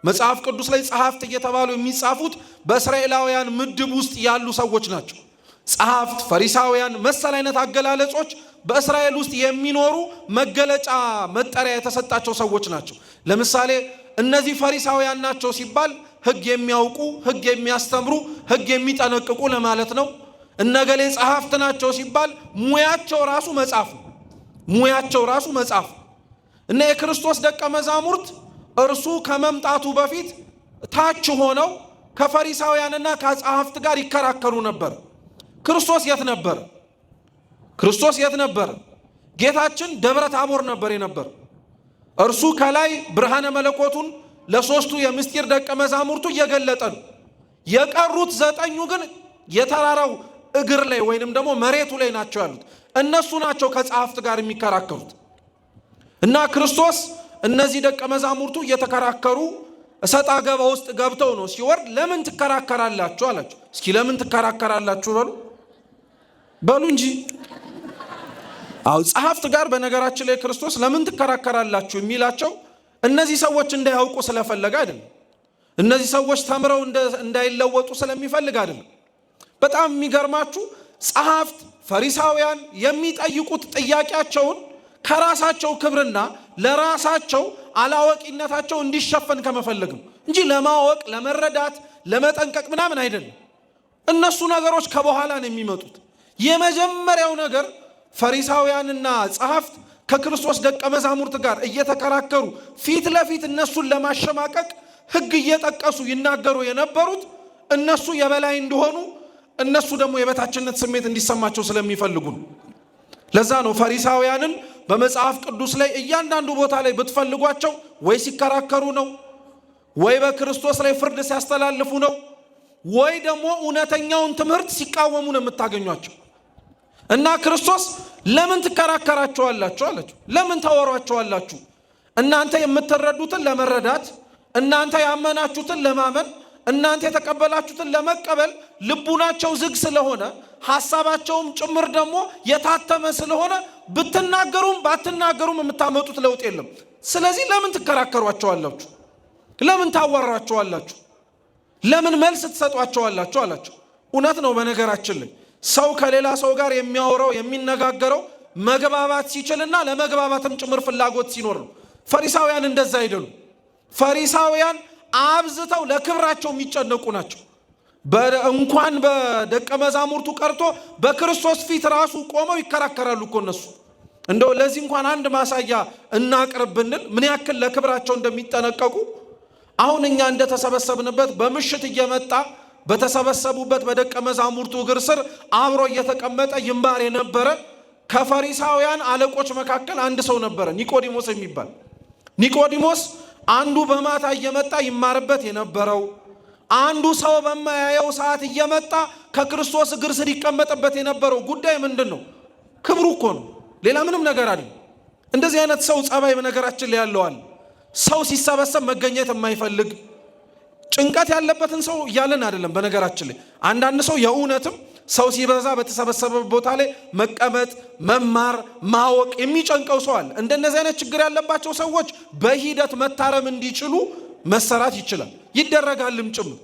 መጽሐፍ ቅዱስ ላይ ጸሐፍት እየተባሉ የሚጻፉት በእስራኤላውያን ምድብ ውስጥ ያሉ ሰዎች ናቸው። ጸሐፍት፣ ፈሪሳውያን መሰል አይነት አገላለጾች በእስራኤል ውስጥ የሚኖሩ መገለጫ መጠሪያ የተሰጣቸው ሰዎች ናቸው። ለምሳሌ እነዚህ ፈሪሳውያን ናቸው ሲባል ሕግ የሚያውቁ፣ ሕግ የሚያስተምሩ፣ ሕግ የሚጠነቅቁ ለማለት ነው። እነገሌ ጸሐፍት ናቸው ሲባል ሙያቸው ራሱ መጻፍ ነው። ሙያቸው ራሱ መጻፍ እና የክርስቶስ ደቀ መዛሙርት እርሱ ከመምጣቱ በፊት ታች ሆነው ከፈሪሳውያንና ከጸሐፍት ጋር ይከራከሩ ነበር። ክርስቶስ የት ነበር? ክርስቶስ የት ነበር? ጌታችን ደብረ ታቦር ነበር የነበር። እርሱ ከላይ ብርሃነ መለኮቱን ለሶስቱ የምስጢር ደቀ መዛሙርቱ እየገለጠ ነው። የቀሩት 9 ግን የተራራው እግር ላይ ወይንም ደግሞ መሬቱ ላይ ናቸው ያሉት። እነሱ ናቸው ከጸሐፍት ጋር የሚከራከሩት። እና ክርስቶስ እነዚህ ደቀ መዛሙርቱ እየተከራከሩ እሰጣ ገባ ውስጥ ገብተው ነው ሲወርድ ለምን ትከራከራላችሁ አላቸው። እስኪ ለምን ትከራከራላችሁ በሉ እንጂ። አው ጸሐፍት ጋር በነገራችን ላይ ክርስቶስ ለምን ትከራከራላችሁ የሚላቸው እነዚህ ሰዎች እንዳያውቁ ስለፈለገ አይደለም። እነዚህ ሰዎች ተምረው እንዳይለወጡ ስለሚፈልግ አይደለም። በጣም የሚገርማችሁ ጸሐፍት ፈሪሳውያን የሚጠይቁት ጥያቄያቸውን ከራሳቸው ክብርና ለራሳቸው አላዋቂነታቸው እንዲሸፈን ከመፈለግም እንጂ ለማወቅ፣ ለመረዳት፣ ለመጠንቀቅ ምናምን አይደለም። እነሱ ነገሮች ከበኋላ ነው የሚመጡት። የመጀመሪያው ነገር ፈሪሳውያንና ጸሐፍት ከክርስቶስ ደቀ መዛሙርት ጋር እየተከራከሩ ፊት ለፊት እነሱን ለማሸማቀቅ ሕግ እየጠቀሱ ይናገሩ የነበሩት እነሱ የበላይ እንደሆኑ እነሱ ደግሞ የበታችነት ስሜት እንዲሰማቸው ስለሚፈልጉ ነው። ለዛ ነው ፈሪሳውያንን በመጽሐፍ ቅዱስ ላይ እያንዳንዱ ቦታ ላይ ብትፈልጓቸው ወይ ሲከራከሩ ነው፣ ወይ በክርስቶስ ላይ ፍርድ ሲያስተላልፉ ነው፣ ወይ ደግሞ እውነተኛውን ትምህርት ሲቃወሙ ነው የምታገኟቸው። እና ክርስቶስ ለምን ትከራከራቸዋላችሁ አላቸው። ለምን ታወሯቸዋላችሁ? እናንተ የምትረዱትን ለመረዳት፣ እናንተ ያመናችሁትን ለማመን፣ እናንተ የተቀበላችሁትን ለመቀበል ልቡናቸው ዝግ ስለሆነ ሐሳባቸውም ጭምር ደግሞ የታተመ ስለሆነ ብትናገሩም ባትናገሩም የምታመጡት ለውጥ የለም። ስለዚህ ለምን ትከራከሯቸዋላችሁ? ለምን ታዋራቸዋላችሁ? ለምን መልስ ትሰጧቸዋላችሁ አላቸው። እውነት ነው። በነገራችን ላይ ሰው ከሌላ ሰው ጋር የሚያወራው የሚነጋገረው መግባባት ሲችልና ለመግባባትም ጭምር ፍላጎት ሲኖር ነው። ፈሪሳውያን እንደዛ አይደሉም። ፈሪሳውያን አብዝተው ለክብራቸው የሚጨነቁ ናቸው። እንኳን በደቀ መዛሙርቱ ቀርቶ በክርስቶስ ፊት ራሱ ቆመው ይከራከራሉ እኮ እነሱ። እንደው ለዚህ እንኳን አንድ ማሳያ እናቅርብ ብንል ምን ያክል ለክብራቸው እንደሚጠነቀቁ አሁን እኛ እንደተሰበሰብንበት በምሽት እየመጣ በተሰበሰቡበት በደቀ መዛሙርቱ እግር ስር አብሮ እየተቀመጠ ይማር የነበረ ከፈሪሳውያን አለቆች መካከል አንድ ሰው ነበረ፣ ኒቆዲሞስ የሚባል። ኒቆዲሞስ አንዱ በማታ እየመጣ ይማርበት የነበረው፣ አንዱ ሰው በማያየው ሰዓት እየመጣ ከክርስቶስ እግር ስር ይቀመጥበት የነበረው ጉዳይ ምንድን ነው? ክብሩ እኮ ነው። ሌላ ምንም ነገር አይደለም። እንደዚህ አይነት ሰው ጸባይ በነገራችን ላይ ያለዋል። ሰው ሲሰበሰብ መገኘት የማይፈልግ ጭንቀት ያለበትን ሰው እያለን አይደለም። በነገራችን ላይ አንዳንድ ሰው የእውነትም ሰው ሲበዛ በተሰበሰበ ቦታ ላይ መቀመጥ፣ መማር፣ ማወቅ የሚጨንቀው ሰው አለ። እንደነዚህ አይነት ችግር ያለባቸው ሰዎች በሂደት መታረም እንዲችሉ መሰራት ይችላል፣ ይደረጋልም ጭምር።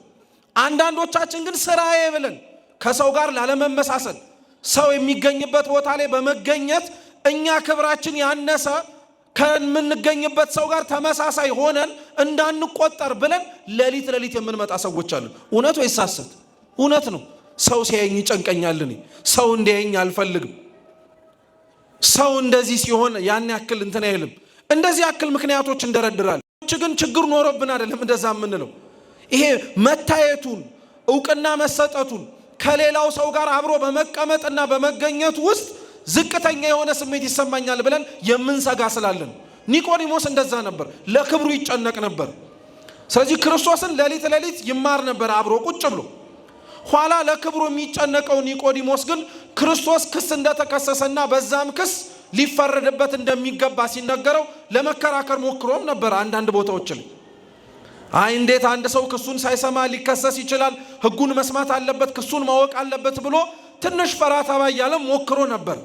አንዳንዶቻችን ግን ስራዬ ብለን ከሰው ጋር ላለመመሳሰል ሰው የሚገኝበት ቦታ ላይ በመገኘት እኛ ክብራችን ያነሰ ከምንገኝበት ሰው ጋር ተመሳሳይ ሆነን እንዳንቆጠር ብለን ሌሊት የምንመጣ ሰዎች አሉ። እውነት ወይስ ሐሰት? እውነት ነው። ሰው ሲያየኝ ይጨንቀኛል፣ እኔ ሰው እንዲያየኝ አልፈልግም፣ ሰው እንደዚህ ሲሆን ያን ያክል እንትን አይልም። እንደዚህ ያክል ምክንያቶች እንደረድራል። ግን ችግር ኖሮብን አይደለም እንደዛ የምንለው። ይሄ መታየቱን እውቅና መሰጠቱን ከሌላው ሰው ጋር አብሮ በመቀመጥና በመገኘት ውስጥ ዝቅተኛ የሆነ ስሜት ይሰማኛል ብለን የምንሰጋ ስላለን። ኒቆዲሞስ እንደዛ ነበር፣ ለክብሩ ይጨነቅ ነበር። ስለዚህ ክርስቶስን ሌሊት ይማር ነበር አብሮ ቁጭ ብሎ። ኋላ ለክብሩ የሚጨነቀው ኒቆዲሞስ ግን ክርስቶስ ክስ እንደተከሰሰና በዛም ክስ ሊፈረድበት እንደሚገባ ሲነገረው ለመከራከር ሞክሮም ነበር። አንዳንድ ቦታዎች ላይ አይ እንዴት አንድ ሰው ክሱን ሳይሰማ ሊከሰስ ይችላል? ሕጉን መስማት አለበት፣ ክሱን ማወቅ አለበት ብሎ ትንሽ ፈራተባ እያለ ሞክሮ ነበር።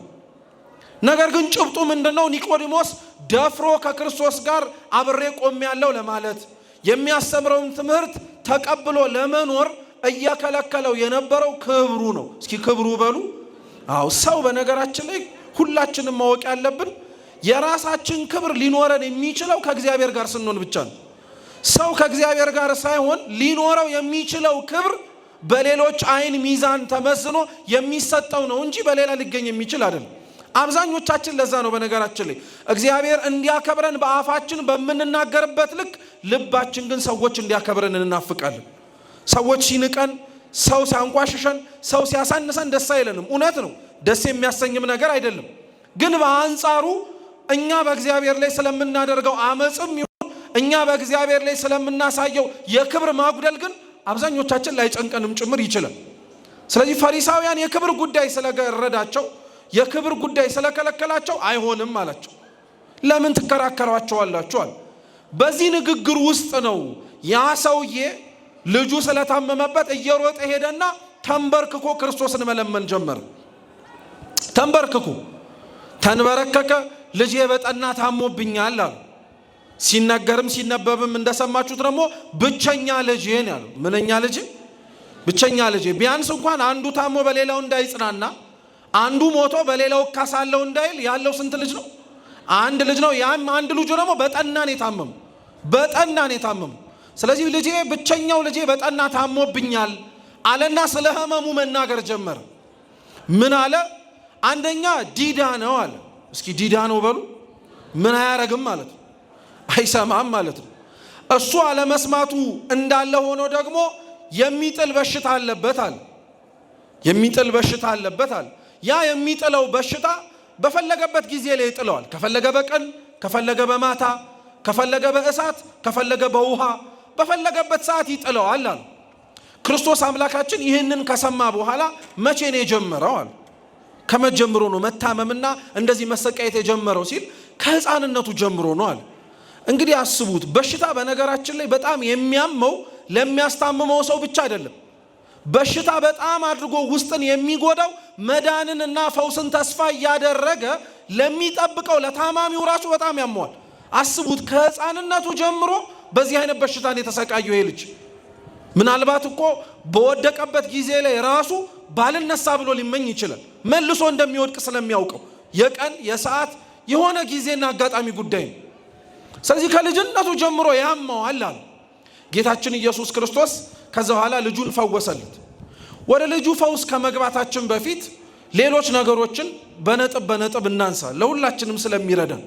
ነገር ግን ጭብጡ ምንድነው? ኒቆዲሞስ ደፍሮ ከክርስቶስ ጋር አብሬ ቆም ያለው ለማለት የሚያስተምረውን ትምህርት ተቀብሎ ለመኖር እየከለከለው የነበረው ክብሩ ነው። እስኪ ክብሩ በሉ። አዎ ሰው በነገራችን ላይ ሁላችንም ማወቅ ያለብን የራሳችን ክብር ሊኖረን የሚችለው ከእግዚአብሔር ጋር ስንሆን ብቻ ነው። ሰው ከእግዚአብሔር ጋር ሳይሆን ሊኖረው የሚችለው ክብር በሌሎች አይን ሚዛን ተመዝኖ የሚሰጠው ነው እንጂ በሌላ ሊገኝ የሚችል አይደለም። አብዛኞቻችን ለዛ ነው በነገራችን ላይ እግዚአብሔር እንዲያከብረን በአፋችን በምንናገርበት ልክ ልባችን ግን ሰዎች እንዲያከብረን እንናፍቃለን። ሰዎች ሲንቀን፣ ሰው ሲያንቋሽሸን፣ ሰው ሲያሳንሰን ደስ አይለንም። እውነት ነው፣ ደስ የሚያሰኝም ነገር አይደለም። ግን በአንጻሩ እኛ በእግዚአብሔር ላይ ስለምናደርገው አመጽም ይሁን እኛ በእግዚአብሔር ላይ ስለምናሳየው የክብር ማጉደል ግን አብዛኞቻችን ላይ ጨንቀንም ጭምር ይችላል። ስለዚህ ፈሪሳውያን የክብር ጉዳይ ስለገረዳቸው፣ የክብር ጉዳይ ስለከለከላቸው አይሆንም አላቸው። ለምን ትከራከሯቸዋላችሁ አለ። በዚህ ንግግር ውስጥ ነው ያ ሰውዬ ልጁ ስለታመመበት እየሮጠ ሄደና ተንበርክኮ ክርስቶስን መለመን ጀመረ። ተንበርክኮ ተንበረከከ። ልጄ በጠና ታሞብኛል አለ። ሲነገርም ሲነበብም እንደሰማችሁት ደግሞ ብቸኛ ልጄ ነው ያለው። ምንኛ ልጄ? ብቸኛ ልጄ። ቢያንስ እንኳን አንዱ ታሞ በሌላው እንዳይጽናና፣ አንዱ ሞቶ በሌላው ካሳለው እንዳይል ያለው ስንት ልጅ ነው? አንድ ልጅ ነው። ያም አንድ ልጁ ደግሞ በጠና ነው የታመመው። ስለዚህ ልጄ ብቸኛው ልጄ በጠና ታሞብኛል አለና ስለ ህመሙ መናገር ጀመረ። ምን አለ? አንደኛ ዲዳ ነው አለ። እስኪ ዲዳ ነው በሉ። ምን አያረግም ማለት ነው? አይሰማም ማለት ነው። እሱ አለመስማቱ እንዳለ ሆኖ ደግሞ የሚጥል በሽታ አለበት አለ። የሚጥል በሽታ አለበት አለ። ያ የሚጥለው በሽታ በፈለገበት ጊዜ ላይ ይጥለዋል። ከፈለገ በቀን፣ ከፈለገ በማታ፣ ከፈለገ በእሳት፣ ከፈለገ በውሃ፣ በፈለገበት ሰዓት ይጥለዋል አለ። ክርስቶስ አምላካችን ይህንን ከሰማ በኋላ መቼ ነው የጀመረው አለ። ከመጀመሩ ነው መታመምና እንደዚህ መሰቃየት የጀመረው ሲል ከሕፃንነቱ ጀምሮ ነው አለ። እንግዲህ አስቡት፣ በሽታ በነገራችን ላይ በጣም የሚያመው ለሚያስታምመው ሰው ብቻ አይደለም። በሽታ በጣም አድርጎ ውስጥን የሚጎዳው መዳንንና ፈውስን ተስፋ እያደረገ ለሚጠብቀው ለታማሚው ራሱ በጣም ያመዋል። አስቡት፣ ከሕፃንነቱ ጀምሮ በዚህ አይነት በሽታን የተሰቃየው ይሄ ልጅ ምናልባት እኮ በወደቀበት ጊዜ ላይ ራሱ ባልነሳ ብሎ ሊመኝ ይችላል። መልሶ እንደሚወድቅ ስለሚያውቀው የቀን የሰዓት የሆነ ጊዜና አጋጣሚ ጉዳይ ነው። ስለዚህ ከልጅነቱ ጀምሮ ያመዋል አለ። ጌታችን ኢየሱስ ክርስቶስ ከዛ በኋላ ልጁን ፈወሰለት። ወደ ልጁ ፈውስ ከመግባታችን በፊት ሌሎች ነገሮችን በነጥብ እናንሳ፣ ለሁላችንም ስለሚረዳን።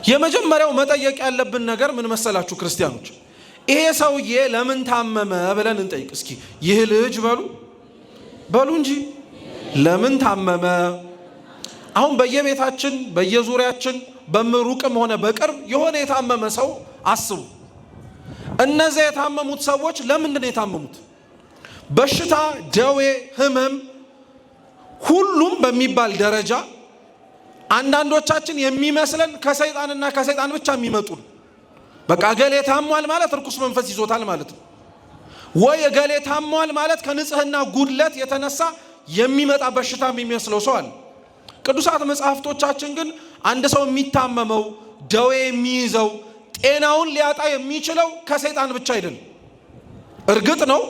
የመጀመሪያው መጠየቅ ያለብን ነገር ምን መሰላችሁ ክርስቲያኖች? ይሄ ሰውዬ ለምን ታመመ ብለን እንጠይቅ እስኪ። ይህ ልጅ በሉ እንጂ ለምን ታመመ? አሁን በየቤታችን በየዙሪያችን በምሩቅም ሆነ በቅርብ የሆነ የታመመ ሰው አስቡ። እነዚያ የታመሙት ሰዎች ለምንድን ነው የታመሙት? በሽታ፣ ደዌ፣ ህመም ሁሉም በሚባል ደረጃ አንዳንዶቻችን የሚመስለን ከሰይጣንና ከሰይጣን ብቻ የሚመጡ ነው። በቃ እገሌ ታሟል ማለት ርኩስ መንፈስ ይዞታል ማለት ነው። ወይ እገሌ ታሟል ማለት ከንጽህና ጉድለት የተነሳ የሚመጣ በሽታ የሚመስለው ሰው አለ። ቅዱሳት መጽሐፍቶቻችን ግን አንድ ሰው የሚታመመው ደዌ የሚይዘው ጤናውን ሊያጣ የሚችለው ከሰይጣን ብቻ አይደለም። እርግጥ ነው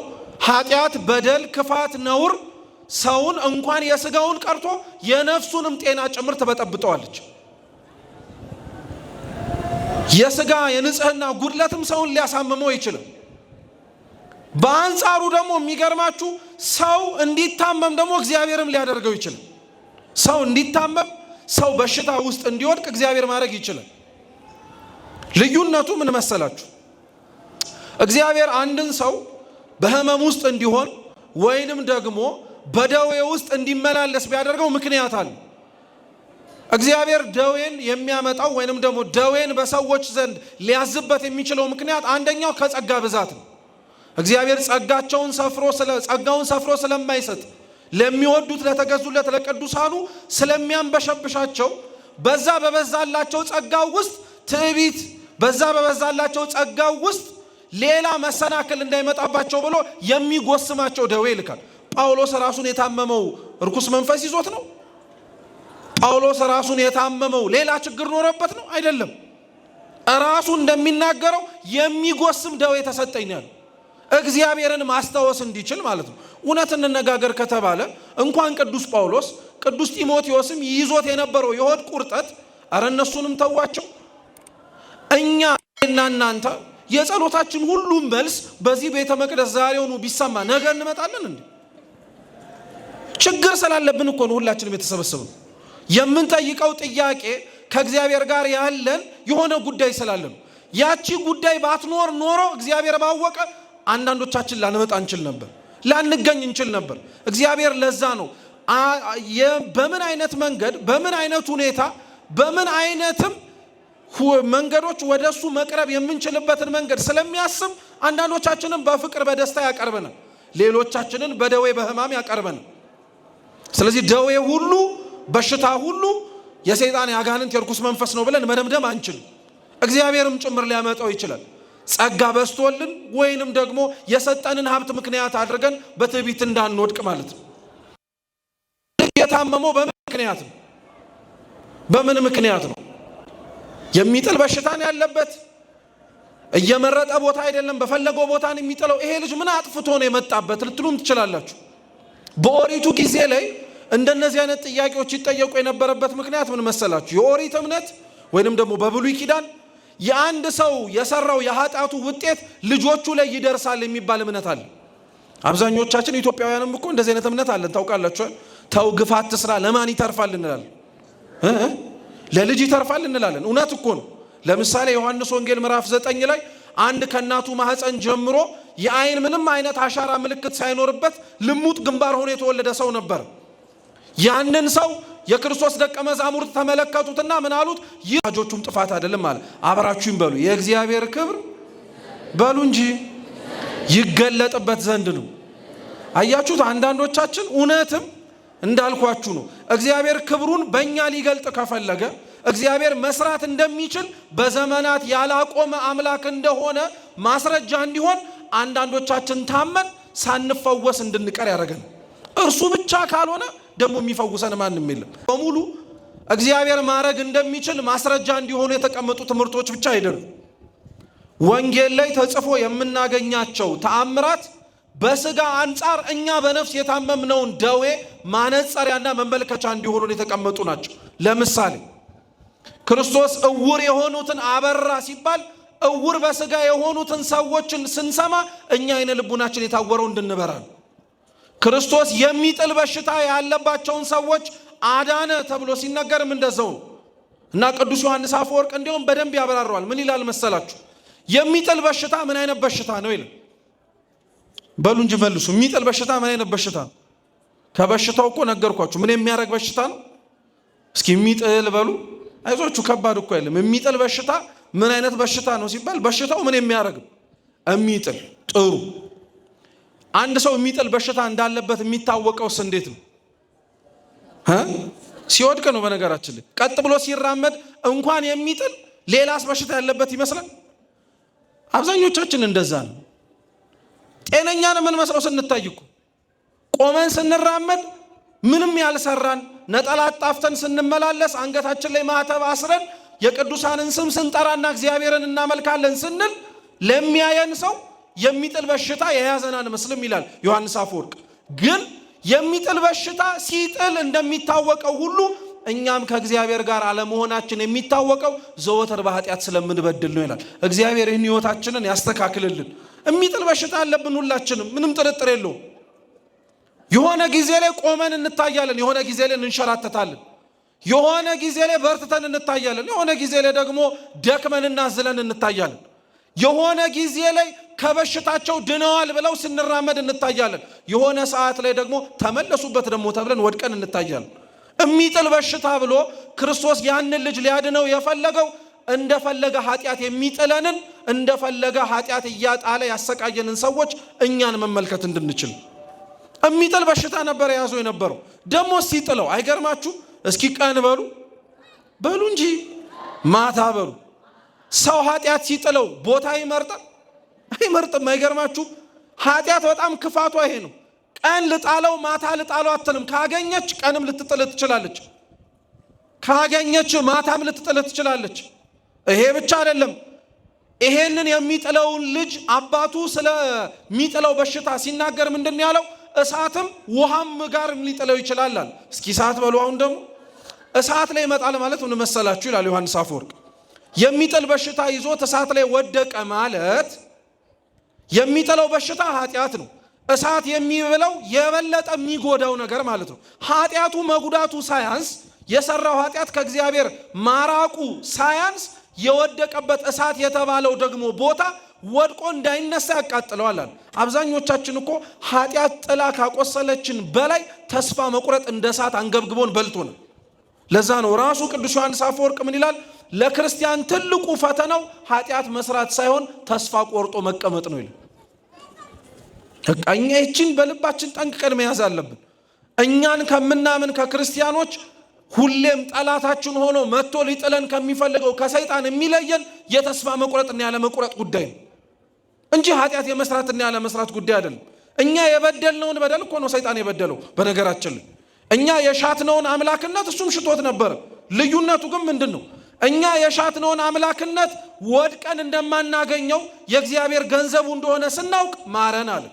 ኃጢአት፣ በደል፣ ክፋት፣ ነውር ሰውን እንኳን የስጋውን ቀርቶ የነፍሱንም ጤና ጭምር ትበጠብጠዋለች። የስጋ የንጽህና ጉድለትም ሰውን ሊያሳምመው ይችላል። በአንጻሩ ደግሞ የሚገርማችሁ ሰው እንዲታመም ደግሞ እግዚአብሔርም ሊያደርገው ይችላል። ሰው እንዲታመም፣ ሰው በሽታ ውስጥ እንዲወድቅ እግዚአብሔር ማድረግ ይችላል። ልዩነቱ ምን መሰላችሁ? እግዚአብሔር አንድን ሰው በህመም ውስጥ እንዲሆን ወይንም ደግሞ በደዌ ውስጥ እንዲመላለስ ቢያደርገው ምክንያት አለ። እግዚአብሔር ደዌን የሚያመጣው ወይንም ደግሞ ደዌን በሰዎች ዘንድ ሊያዝበት የሚችለው ምክንያት አንደኛው ከጸጋ ብዛት ነው። እግዚአብሔር ጸጋውን ሰፍሮ ስለማይሰጥ ለሚወዱት ለተገዙለት ለቅዱሳኑ ስለሚያንበሸብሻቸው በዛ በበዛላቸው ጸጋው ውስጥ ትዕቢት፣ በዛ በበዛላቸው ጸጋው ውስጥ ሌላ መሰናክል እንዳይመጣባቸው ብሎ የሚጎስማቸው ደዌ ይልካል። ጳውሎስ ራሱን የታመመው ርኩስ መንፈስ ይዞት ነው? ጳውሎስ ራሱን የታመመው ሌላ ችግር ኖረበት ነው? አይደለም። ራሱ እንደሚናገረው የሚጎስም ደዌ ተሰጠኝ ያለው እግዚአብሔርን ማስታወስ እንዲችል ማለት ነው። እውነት እንነጋገር ከተባለ እንኳን ቅዱስ ጳውሎስ ቅዱስ ጢሞቴዎስም ይዞት የነበረው የሆድ ቁርጠት አረ እነሱንም ተዋቸው። እኛ እና እናንተ የጸሎታችን ሁሉ መልስ በዚህ ቤተ መቅደስ ዛሬውኑ ቢሰማ ነገ እንመጣለን እንዴ? ችግር ስላለብን እኮ ነው ሁላችንም የተሰበሰብነው። የምንጠይቀው ጥያቄ ከእግዚአብሔር ጋር ያለን የሆነ ጉዳይ ስላለን፣ ያቺ ጉዳይ ባትኖር ኖሮ እግዚአብሔር ባወቀ አንዳንዶቻችን ላንመጣ እንችል ነበር፣ ላንገኝ እንችል ነበር። እግዚአብሔር ለዛ ነው በምን አይነት መንገድ፣ በምን አይነት ሁኔታ፣ በምን አይነትም መንገዶች ወደሱ መቅረብ የምንችልበትን መንገድ ስለሚያስብ አንዳንዶቻችንን በፍቅር በደስታ ያቀርበናል፣ ሌሎቻችንን በደዌ በህማም ያቀርበናል። ስለዚህ ደዌ ሁሉ በሽታ ሁሉ የሰይጣን ያጋንንት የርኩስ መንፈስ ነው ብለን መደምደም አንችልም። እግዚአብሔርም ጭምር ሊያመጣው ይችላል። ጸጋ በስቶልን ወይንም ደግሞ የሰጠንን ሀብት ምክንያት አድርገን በትዕቢት እንዳንወድቅ ማለት ነው። የታመመው በምን ምክንያት ነው? በምን ምክንያት ነው? የሚጥል በሽታን ያለበት እየመረጠ ቦታ አይደለም፣ በፈለገው ቦታን የሚጥለው። ይሄ ልጅ ምን አጥፍቶ ነው የመጣበት ልትሉም ትችላላችሁ። በኦሪቱ ጊዜ ላይ እንደነዚህ አይነት ጥያቄዎች ይጠየቁ የነበረበት ምክንያት ምን መሰላችሁ? የኦሪት እምነት ወይንም ደግሞ በብሉይ ኪዳን የአንድ ሰው የሰራው የኃጢአቱ ውጤት ልጆቹ ላይ ይደርሳል የሚባል እምነት አለ። አብዛኞቻችን ኢትዮጵያውያንም እኮ እንደዚህ አይነት እምነት አለን። ታውቃላችሁ፣ ተው ግፋት ትስራ ለማን ይተርፋል እንላለን? ለልጅ ይተርፋል እንላለን። እውነት እኮ ነው። ለምሳሌ ዮሐንስ ወንጌል ምዕራፍ 9 ላይ አንድ ከእናቱ ማህፀን ጀምሮ የአይን ምንም አይነት አሻራ ምልክት ሳይኖርበት ልሙጥ ግንባር ሆኖ የተወለደ ሰው ነበር። ያንን ሰው የክርስቶስ ደቀ መዛሙርት ተመለከቱትና ምን አሉት? ይህ ወላጆቹም ጥፋት አይደለም አለ። አብራችሁም በሉ የእግዚአብሔር ክብር በሉ እንጂ ይገለጥበት ዘንድ ነው። አያችሁት? አንዳንዶቻችን እውነትም እንዳልኳችሁ ነው። እግዚአብሔር ክብሩን በእኛ ሊገልጥ ከፈለገ እግዚአብሔር መስራት እንደሚችል በዘመናት ያላቆመ አምላክ እንደሆነ ማስረጃ እንዲሆን አንዳንዶቻችን ታመን ሳንፈወስ እንድንቀር ያደረገን። እርሱ ብቻ ካልሆነ ደግሞ የሚፈውሰን ማንም የለም። በሙሉ እግዚአብሔር ማድረግ እንደሚችል ማስረጃ እንዲሆኑ የተቀመጡ ትምህርቶች ብቻ አይደሉም። ወንጌል ላይ ተጽፎ የምናገኛቸው ተአምራት በስጋ አንጻር እኛ በነፍስ የታመምነውን ደዌ ማነጸሪያና መመልከቻ እንዲሆኑ የተቀመጡ ናቸው። ለምሳሌ ክርስቶስ እውር የሆኑትን አበራ ሲባል እውር በስጋ የሆኑትን ሰዎችን ስንሰማ እኛ አይነ ልቡናችን የታወረው እንድንበራ ነው። ክርስቶስ የሚጥል በሽታ ያለባቸውን ሰዎች አዳነ ተብሎ ሲነገርም እንደዛው ነው እና ቅዱስ ዮሐንስ አፈወርቅ እንዲሁም በደንብ ያብራራዋል። ምን ይላል መሰላችሁ? የሚጥል በሽታ ምን አይነት በሽታ ነው ይላል። በሉ እንጂ መልሱ። የሚጥል በሽታ ምን አይነት በሽታ ነው? ከበሽታው እኮ ነገርኳችሁ። ምን የሚያደርግ በሽታ ነው? እስኪ የሚጥል በሉ። አይዞቹ ከባድ እኮ አይደለም። የሚጥል በሽታ ምን አይነት በሽታ ነው ሲባል በሽታው ምን የሚያደርግ የሚጥል። ጥሩ። አንድ ሰው የሚጥል በሽታ እንዳለበት የሚታወቀውስ እንዴት ነው? ሲወድቅ ነው። በነገራችን ላይ ቀጥ ብሎ ሲራመድ እንኳን የሚጥል ሌላስ በሽታ ያለበት ይመስላል። አብዛኞቻችን እንደዛ ነው። ጤነኛን ምን መስለው ስንታይ እኮ ቆመን ስንራመድ ምንም ያልሰራን ነጠላ ጣፍተን ስንመላለስ አንገታችን ላይ ማህተብ አስረን የቅዱሳንን ስም ስንጠራና እግዚአብሔርን እናመልካለን ስንል ለሚያየን ሰው የሚጥል በሽታ የያዘናን መስልም ይላል ዮሐንስ አፈወርቅ። ግን የሚጥል በሽታ ሲጥል እንደሚታወቀው ሁሉ እኛም ከእግዚአብሔር ጋር አለመሆናችን የሚታወቀው ዘወትር በኃጢአት ስለምንበድል ነው ይላል። እግዚአብሔር ይህን ሕይወታችንን ያስተካክልልን። የሚጥል በሽታ አለብን ሁላችንም፣ ምንም ጥርጥር የለውም። የሆነ ጊዜ ላይ ቆመን እንታያለን፣ የሆነ ጊዜ ላይ እንንሸራተታለን፣ የሆነ ጊዜ ላይ በርትተን እንታያለን፣ የሆነ ጊዜ ላይ ደግሞ ደክመንና ዝለን እንታያለን፣ የሆነ ጊዜ ላይ ከበሽታቸው ድነዋል ብለው ስንራመድ እንታያለን፣ የሆነ ሰዓት ላይ ደግሞ ተመለሱበት ደግሞ ተብለን ወድቀን እንታያለን። የሚጥል በሽታ ብሎ ክርስቶስ ያንን ልጅ ሊያድነው የፈለገው እንደፈለገ ኃጢአት የሚጥለንን እንደፈለገ ኃጢአት እያጣለ ያሰቃየንን ሰዎች እኛን መመልከት እንድንችል የሚጥል በሽታ ነበር የያዘው የነበረው። ደግሞ ሲጥለው አይገርማችሁ? እስኪ ቀን በሉ በሉ እንጂ ማታ በሉ። ሰው ኃጢአት ሲጥለው ቦታ ይመርጣል? አይመርጥም። አይገርማችሁ? ኃጢአት በጣም ክፋቷ ይሄ ነው። ቀን ልጣለው ማታ ልጣለው አትልም። ካገኘች ቀንም ልትጥል ትችላለች፣ ካገኘች ማታም ልትጥል ትችላለች። ይሄ ብቻ አይደለም። ይሄንን የሚጥለውን ልጅ አባቱ ስለሚጥለው በሽታ ሲናገር ምንድን ያለው? እሳትም ውሃም ጋር ሊጥለው ይችላል። እስኪ እሳት በሉ። አሁን ደግሞ እሳት ላይ ይመጣል ማለት ምን መሰላችሁ ይላል ዮሐንስ አፈወርቅ። የሚጥል በሽታ ይዞት እሳት ላይ ወደቀ ማለት የሚጥለው በሽታ ኃጢአት ነው። እሳት የሚብለው የበለጠ የሚጎዳው ነገር ማለት ነው። ኃጢአቱ መጉዳቱ ሳያንስ የሰራው ኃጢአት ከእግዚአብሔር ማራቁ ሳያንስ የወደቀበት እሳት የተባለው ደግሞ ቦታ ወድቆ እንዳይነሳ ያቃጥለዋል። አብዛኞቻችን እኮ ኃጢአት ጥላ ካቆሰለችን በላይ ተስፋ መቁረጥ እንደ እሳት አንገብግቦን በልቶናል። ለዛ ነው ራሱ ቅዱስ ዮሐንስ አፈወርቅ ምን ይላል? ለክርስቲያን ትልቁ ፈተናው ኃጢአት መስራት ሳይሆን ተስፋ ቆርጦ መቀመጥ ነው ይላል። እኛ ይህችን በልባችን ጠንቅቀን መያዝ አለብን። እኛን ከምናምን ከክርስቲያኖች ሁሌም ጠላታችን ሆኖ መጥቶ ሊጥለን ከሚፈልገው ከሰይጣን የሚለየን የተስፋ መቁረጥና ያለ መቁረጥ ጉዳይ ነው እንጂ ኃጢአት የመስራትና ያለ መስራት ጉዳይ አይደለም። እኛ የበደልነውን በደል እኮ ነው ሰይጣን የበደለው። በነገራችን ላይ እኛ የሻትነውን አምላክነት እሱም ሽቶት ነበር። ልዩነቱ ግን ምንድን ነው? እኛ የሻትነውን አምላክነት ወድቀን እንደማናገኘው የእግዚአብሔር ገንዘቡ እንደሆነ ስናውቅ ማረን አለ።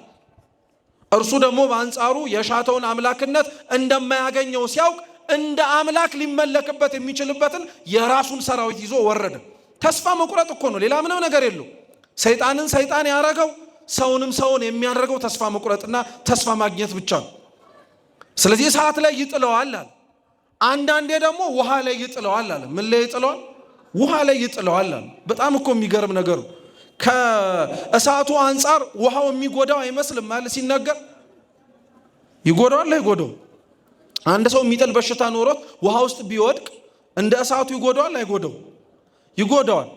እርሱ ደግሞ በአንጻሩ የሻተውን አምላክነት እንደማያገኘው ሲያውቅ እንደ አምላክ ሊመለክበት የሚችልበትን የራሱን ሰራዊት ይዞ ወረደ። ተስፋ መቁረጥ እኮ ነው፣ ሌላ ምንም ነገር የለው። ሰይጣንን ሰይጣን ያረገው ሰውንም ሰውን የሚያደርገው ተስፋ መቁረጥና ተስፋ ማግኘት ብቻ ነው። ስለዚህ እሳት ላይ ይጥለዋል አለ። አንዳንዴ ደግሞ ውሃ ላይ ይጥለዋል አለ። ምን ላይ ይጥለዋል? ውሃ ላይ ይጥለዋል አለ። በጣም እኮ የሚገርም ነገሩ ከእሳቱ አንፃር ውሃው የሚጎዳው አይመስልም ማለት ሲነገር ይጎዳዋል አይጎዳው? አንድ ሰው የሚጥል በሽታ ኖሮት ውሃ ውስጥ ቢወድቅ እንደ እሳቱ ይጎዳዋል አይጎዳው? ይጎዳዋል።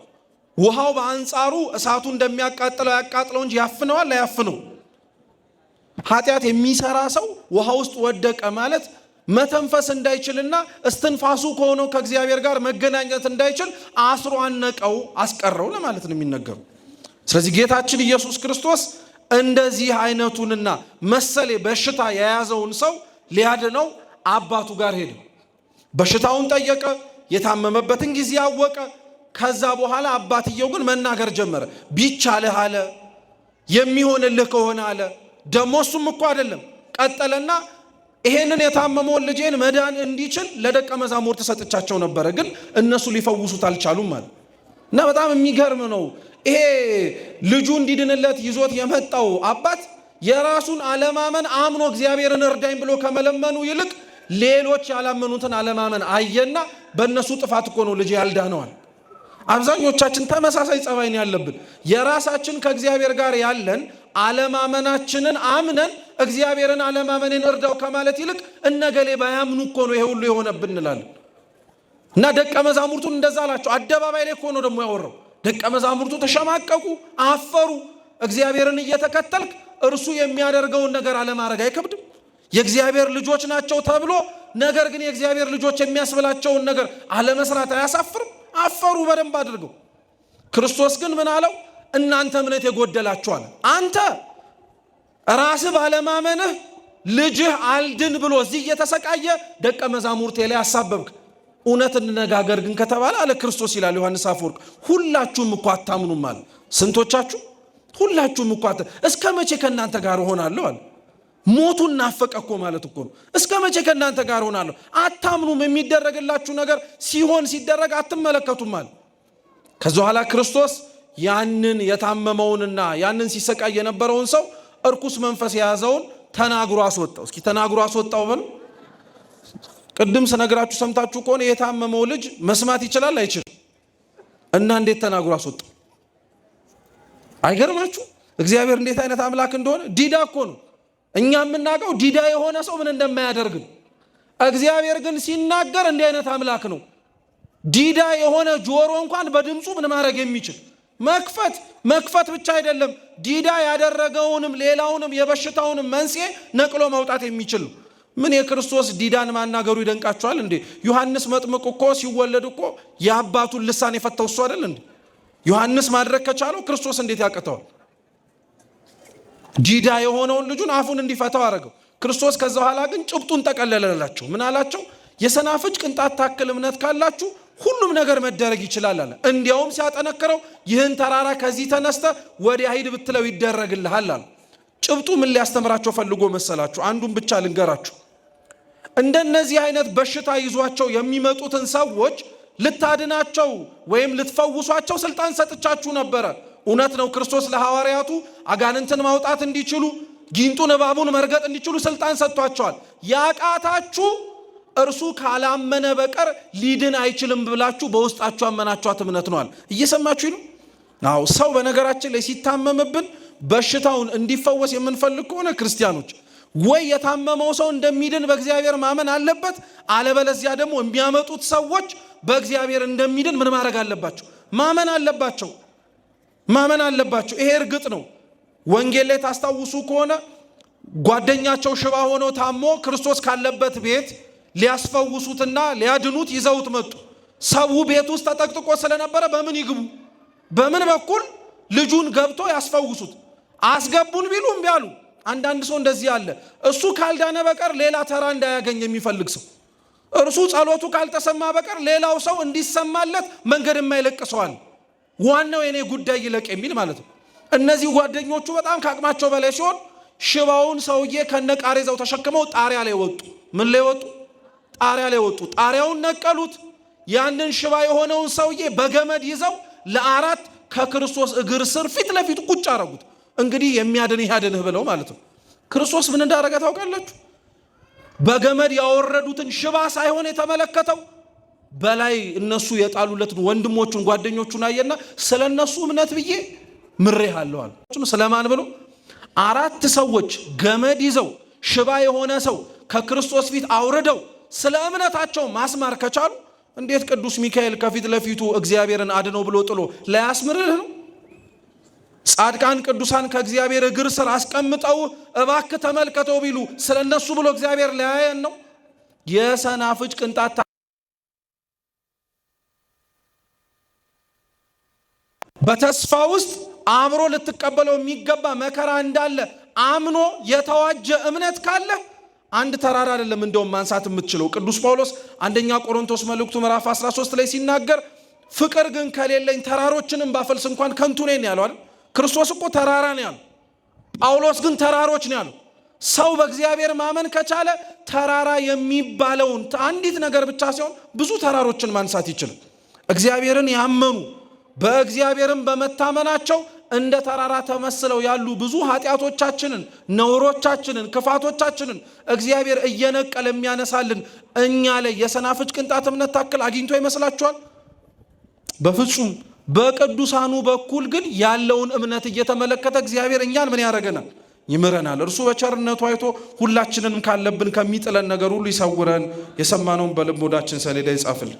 ውሃው በአንጻሩ እሳቱ እንደሚያቃጥለው ያቃጥለው እንጂ ያፍነዋል አያፍነው? ኃጢአት የሚሰራ ሰው ውሃ ውስጥ ወደቀ ማለት መተንፈስ እንዳይችልና እስትንፋሱ ከሆነው ከእግዚአብሔር ጋር መገናኘት እንዳይችል አስሮ አነቀው አስቀረው ለማለት ነው የሚነገረው። ስለዚህ ጌታችን ኢየሱስ ክርስቶስ እንደዚህ አይነቱንና መሰሌ በሽታ የያዘውን ሰው ሊያድነው አባቱ ጋር ሄደ። በሽታውን ጠየቀ፣ የታመመበትን ጊዜ አወቀ። ከዛ በኋላ አባትየው ግን መናገር ጀመረ። ቢቻልህ አለ፣ የሚሆንልህ ከሆነ አለ። ደሞ እሱም እኮ አይደለም ቀጠለና ይሄንን የታመመውን ልጄን መዳን እንዲችል ለደቀ መዛሙርት ሰጥቻቸው ነበረ፣ ግን እነሱ ሊፈውሱት አልቻሉም ማለት እና በጣም የሚገርም ነው። ይሄ ልጁ እንዲድንለት ይዞት የመጣው አባት የራሱን አለማመን አምኖ እግዚአብሔርን እርዳኝ ብሎ ከመለመኑ ይልቅ ሌሎች ያላመኑትን አለማመን አየና በእነሱ ጥፋት እኮ ነው ልጅ ያልዳነዋል። አብዛኞቻችን ተመሳሳይ ጸባይ ነው ያለብን። የራሳችን ከእግዚአብሔር ጋር ያለን አለማመናችንን አምነን እግዚአብሔርን አለማመንን እርዳው ከማለት ይልቅ እነገሌ ባያምኑ እኮ ነው ይሄ ሁሉ የሆነብን እንላለን። እና ደቀ መዛሙርቱን እንደዛ አላቸው። አደባባይ ላይ እኮ ነው ደግሞ ያወራው። ደቀ መዛሙርቱ ተሸማቀቁ፣ አፈሩ። እግዚአብሔርን እየተከተልክ እርሱ የሚያደርገውን ነገር አለማድረግ አይከብድም? የእግዚአብሔር ልጆች ናቸው ተብሎ ነገር ግን የእግዚአብሔር ልጆች የሚያስብላቸውን ነገር አለመስራት አያሳፍርም? አፈሩ በደንብ አድርገው። ክርስቶስ ግን ምን አለው? እናንተ እምነት የጎደላችሁ አለ። አንተ ራስህ ባለማመንህ ልጅህ አልድን ብሎ እዚህ እየተሰቃየ ደቀ መዛሙርቴ ላይ አሳበብክ። እውነት እንነጋገር ግን ከተባለ አለ ክርስቶስ ይላል ዮሐንስ አፈወርቅ፣ ሁላችሁም እኮ አታምኑም አለ። ስንቶቻችሁ? ሁላችሁም እኮ እስከ መቼ ከእናንተ ጋር እሆናለሁ አለ። ሞቱን ናፈቀ እኮ ማለት እኮ ነው። እስከ መቼ ከእናንተ ጋር እሆናለሁ? አታምኑም። የሚደረግላችሁ ነገር ሲደረግ አትመለከቱም አለ። ከዛ በኋላ ክርስቶስ ያንን የታመመውንና ያንን ሲሰቃይ የነበረውን ሰው እርኩስ መንፈስ የያዘውን ተናግሮ አስወጣው። እስኪ ተናግሮ አስወጣው በሉ። ቅድም ስነግራችሁ ሰምታችሁ ከሆነ የታመመው ልጅ መስማት ይችላል አይችልም? እና እንዴት ተናግሮ አስወጣው? አይገርማችሁ? እግዚአብሔር እንዴት አይነት አምላክ እንደሆነ። ዲዳ እኮ ነው። እኛ የምናውቀው ዲዳ የሆነ ሰው ምን እንደማያደርግ ነው። እግዚአብሔር ግን ሲናገር እንዲህ አይነት አምላክ ነው። ዲዳ የሆነ ጆሮ እንኳን በድምፁ ምን ማድረግ የሚችል መክፈት ብቻ አይደለም፣ ዲዳ ያደረገውንም ሌላውንም የበሽታውንም መንስኤ ነቅሎ ማውጣት የሚችል ነው። ምን የክርስቶስ ዲዳን ማናገሩ ይደንቃችኋል እንዴ? ዮሐንስ መጥምቅ እኮ ሲወለድ እኮ የአባቱን ልሳን የፈታው እሱ አይደል እንዴ? ዮሐንስ ማድረግ ከቻለው ክርስቶስ እንዴት ያቅተዋል? ዲዳ የሆነውን ልጁን አፉን እንዲፈታው አደረገው ክርስቶስ። ከዛ በኋላ ግን ጭብጡን ጠቀለለላቸው። ምን አላቸው? የሰናፍጭ ቅንጣት ታክል እምነት ካላችሁ ሁሉም ነገር መደረግ ይችላል አለ። እንዲያውም ሲያጠነክረው ይህን ተራራ ከዚህ ተነስተ ወዲያ ሂድ ብትለው ይደረግልሃል አለ። ጭብጡ ምን ሊያስተምራቸው ፈልጎ መሰላችሁ? አንዱን ብቻ ልንገራችሁ። እንደነዚህ አይነት በሽታ ይዟቸው የሚመጡትን ሰዎች ልታድናቸው ወይም ልትፈውሷቸው ስልጣን ሰጥቻችሁ ነበረ። እውነት ነው። ክርስቶስ ለሐዋርያቱ አጋንንትን ማውጣት እንዲችሉ፣ ጊንጡን እባቡን መርገጥ እንዲችሉ ስልጣን ሰጥቷቸዋል። ያቃታችሁ እርሱ ካላመነ በቀር ሊድን አይችልም ብላችሁ በውስጣችሁ አመናችኋት እምነት ነዋል። እየሰማችሁ ነው? አዎ። ሰው በነገራችን ላይ ሲታመምብን በሽታውን እንዲፈወስ የምንፈልግ ከሆነ ክርስቲያኖች ወይ የታመመው ሰው እንደሚድን በእግዚአብሔር ማመን አለበት፣ አለበለዚያ ደግሞ የሚያመጡት ሰዎች በእግዚአብሔር እንደሚድን ምን ማድረግ አለባቸው? ማመን አለባቸው። ይሄ እርግጥ ነው። ወንጌል ላይ ታስታውሱ ከሆነ ጓደኛቸው ሽባ ሆኖ ታሞ ክርስቶስ ካለበት ቤት ሊያስፈውሱትና ሊያድኑት ይዘውት መጡ። ሰው ቤት ውስጥ ተጠቅጥቆ ስለነበረ በምን ይግቡ? በምን በኩል ልጁን ገብቶ ያስፈውሱት? አስገቡን ቢሉ እምቢ አሉ። አንዳንድ ሰው እንደዚህ አለ። እሱ ካልዳነ በቀር ሌላ ተራ እንዳያገኝ የሚፈልግ ሰው፣ እርሱ ጸሎቱ ካልተሰማ በቀር ሌላው ሰው እንዲሰማለት መንገድ የማይለቅሰዋል። ዋናው የኔ ጉዳይ ይለቅ የሚል ማለት ነው። እነዚህ ጓደኞቹ በጣም ከአቅማቸው በላይ ሲሆን ሽባውን ሰውዬ ከነቃሬዛው ተሸክመው ጣሪያ ላይ ወጡ። ምን ላይ ወጡ? ጣሪያ ላይ ወጡ። ጣሪያውን ነቀሉት። ያንን ሽባ የሆነውን ሰውዬ በገመድ ይዘው ለአራት ከክርስቶስ እግር ስር ፊት ለፊት ቁጭ አረጉት። እንግዲህ የሚያድንህ ያድንህ ብለው ማለት ነው። ክርስቶስ ምን እንዳደረገ ታውቃላችሁ? በገመድ ያወረዱትን ሽባ ሳይሆን የተመለከተው በላይ እነሱ የጣሉለትን ወንድሞቹን ጓደኞቹን አየና ስለነሱ እምነት ብዬ ምሬሃለሁ አለ። ስለማን ብሎ? 4 ሰዎች ገመድ ይዘው ሽባ የሆነ ሰው ከክርስቶስ ፊት አውርደው ስለ እምነታቸው ማስማር ከቻሉ እንዴት ቅዱስ ሚካኤል ከፊት ለፊቱ እግዚአብሔርን አድነው ብሎ ጥሎ ላያስምርህ ነው? ጻድቃን ቅዱሳን ከእግዚአብሔር እግር ስር አስቀምጠው እባክህ ተመልከተው ቢሉ ስለ እነሱ ብሎ እግዚአብሔር ላያየን ነው? የሰናፍጭ ቅንጣት በተስፋ ውስጥ አብሮ ልትቀበለው የሚገባ መከራ እንዳለ አምኖ የተዋጀ እምነት ካለ አንድ ተራራ አይደለም እንደውም ማንሳት የምትችለው። ቅዱስ ጳውሎስ አንደኛ ቆሮንቶስ መልእክቱ ምዕራፍ 13 ላይ ሲናገር ፍቅር ግን ከሌለኝ ተራሮችንም ባፈልስ እንኳን ከንቱ ነኝ ያለው አይደል? ክርስቶስ እኮ ተራራ ነው ያለው። ጳውሎስ ግን ተራሮች ነው ያለው። ሰው በእግዚአብሔር ማመን ከቻለ ተራራ የሚባለውን አንዲት ነገር ብቻ ሲሆን ብዙ ተራሮችን ማንሳት ይችላል። እግዚአብሔርን ያመኑ በእግዚአብሔርን በመታመናቸው እንደ ተራራ ተመስለው ያሉ ብዙ ኃጢአቶቻችንን፣ ነውሮቻችንን፣ ክፋቶቻችንን እግዚአብሔር እየነቀለ የሚያነሳልን እኛ ላይ የሰናፍጭ ቅንጣት እምነት ታክል አግኝቶ ይመስላችኋል? በፍጹም። በቅዱሳኑ በኩል ግን ያለውን እምነት እየተመለከተ እግዚአብሔር እኛን ምን ያደርገናል? ይምረናል። እርሱ በቸርነቱ አይቶ ሁላችንንም ካለብን ከሚጥለን ነገር ሁሉ ይሰውረን። የሰማነውን በልብ ወዳችን ሰሌዳ ይጻፍልን።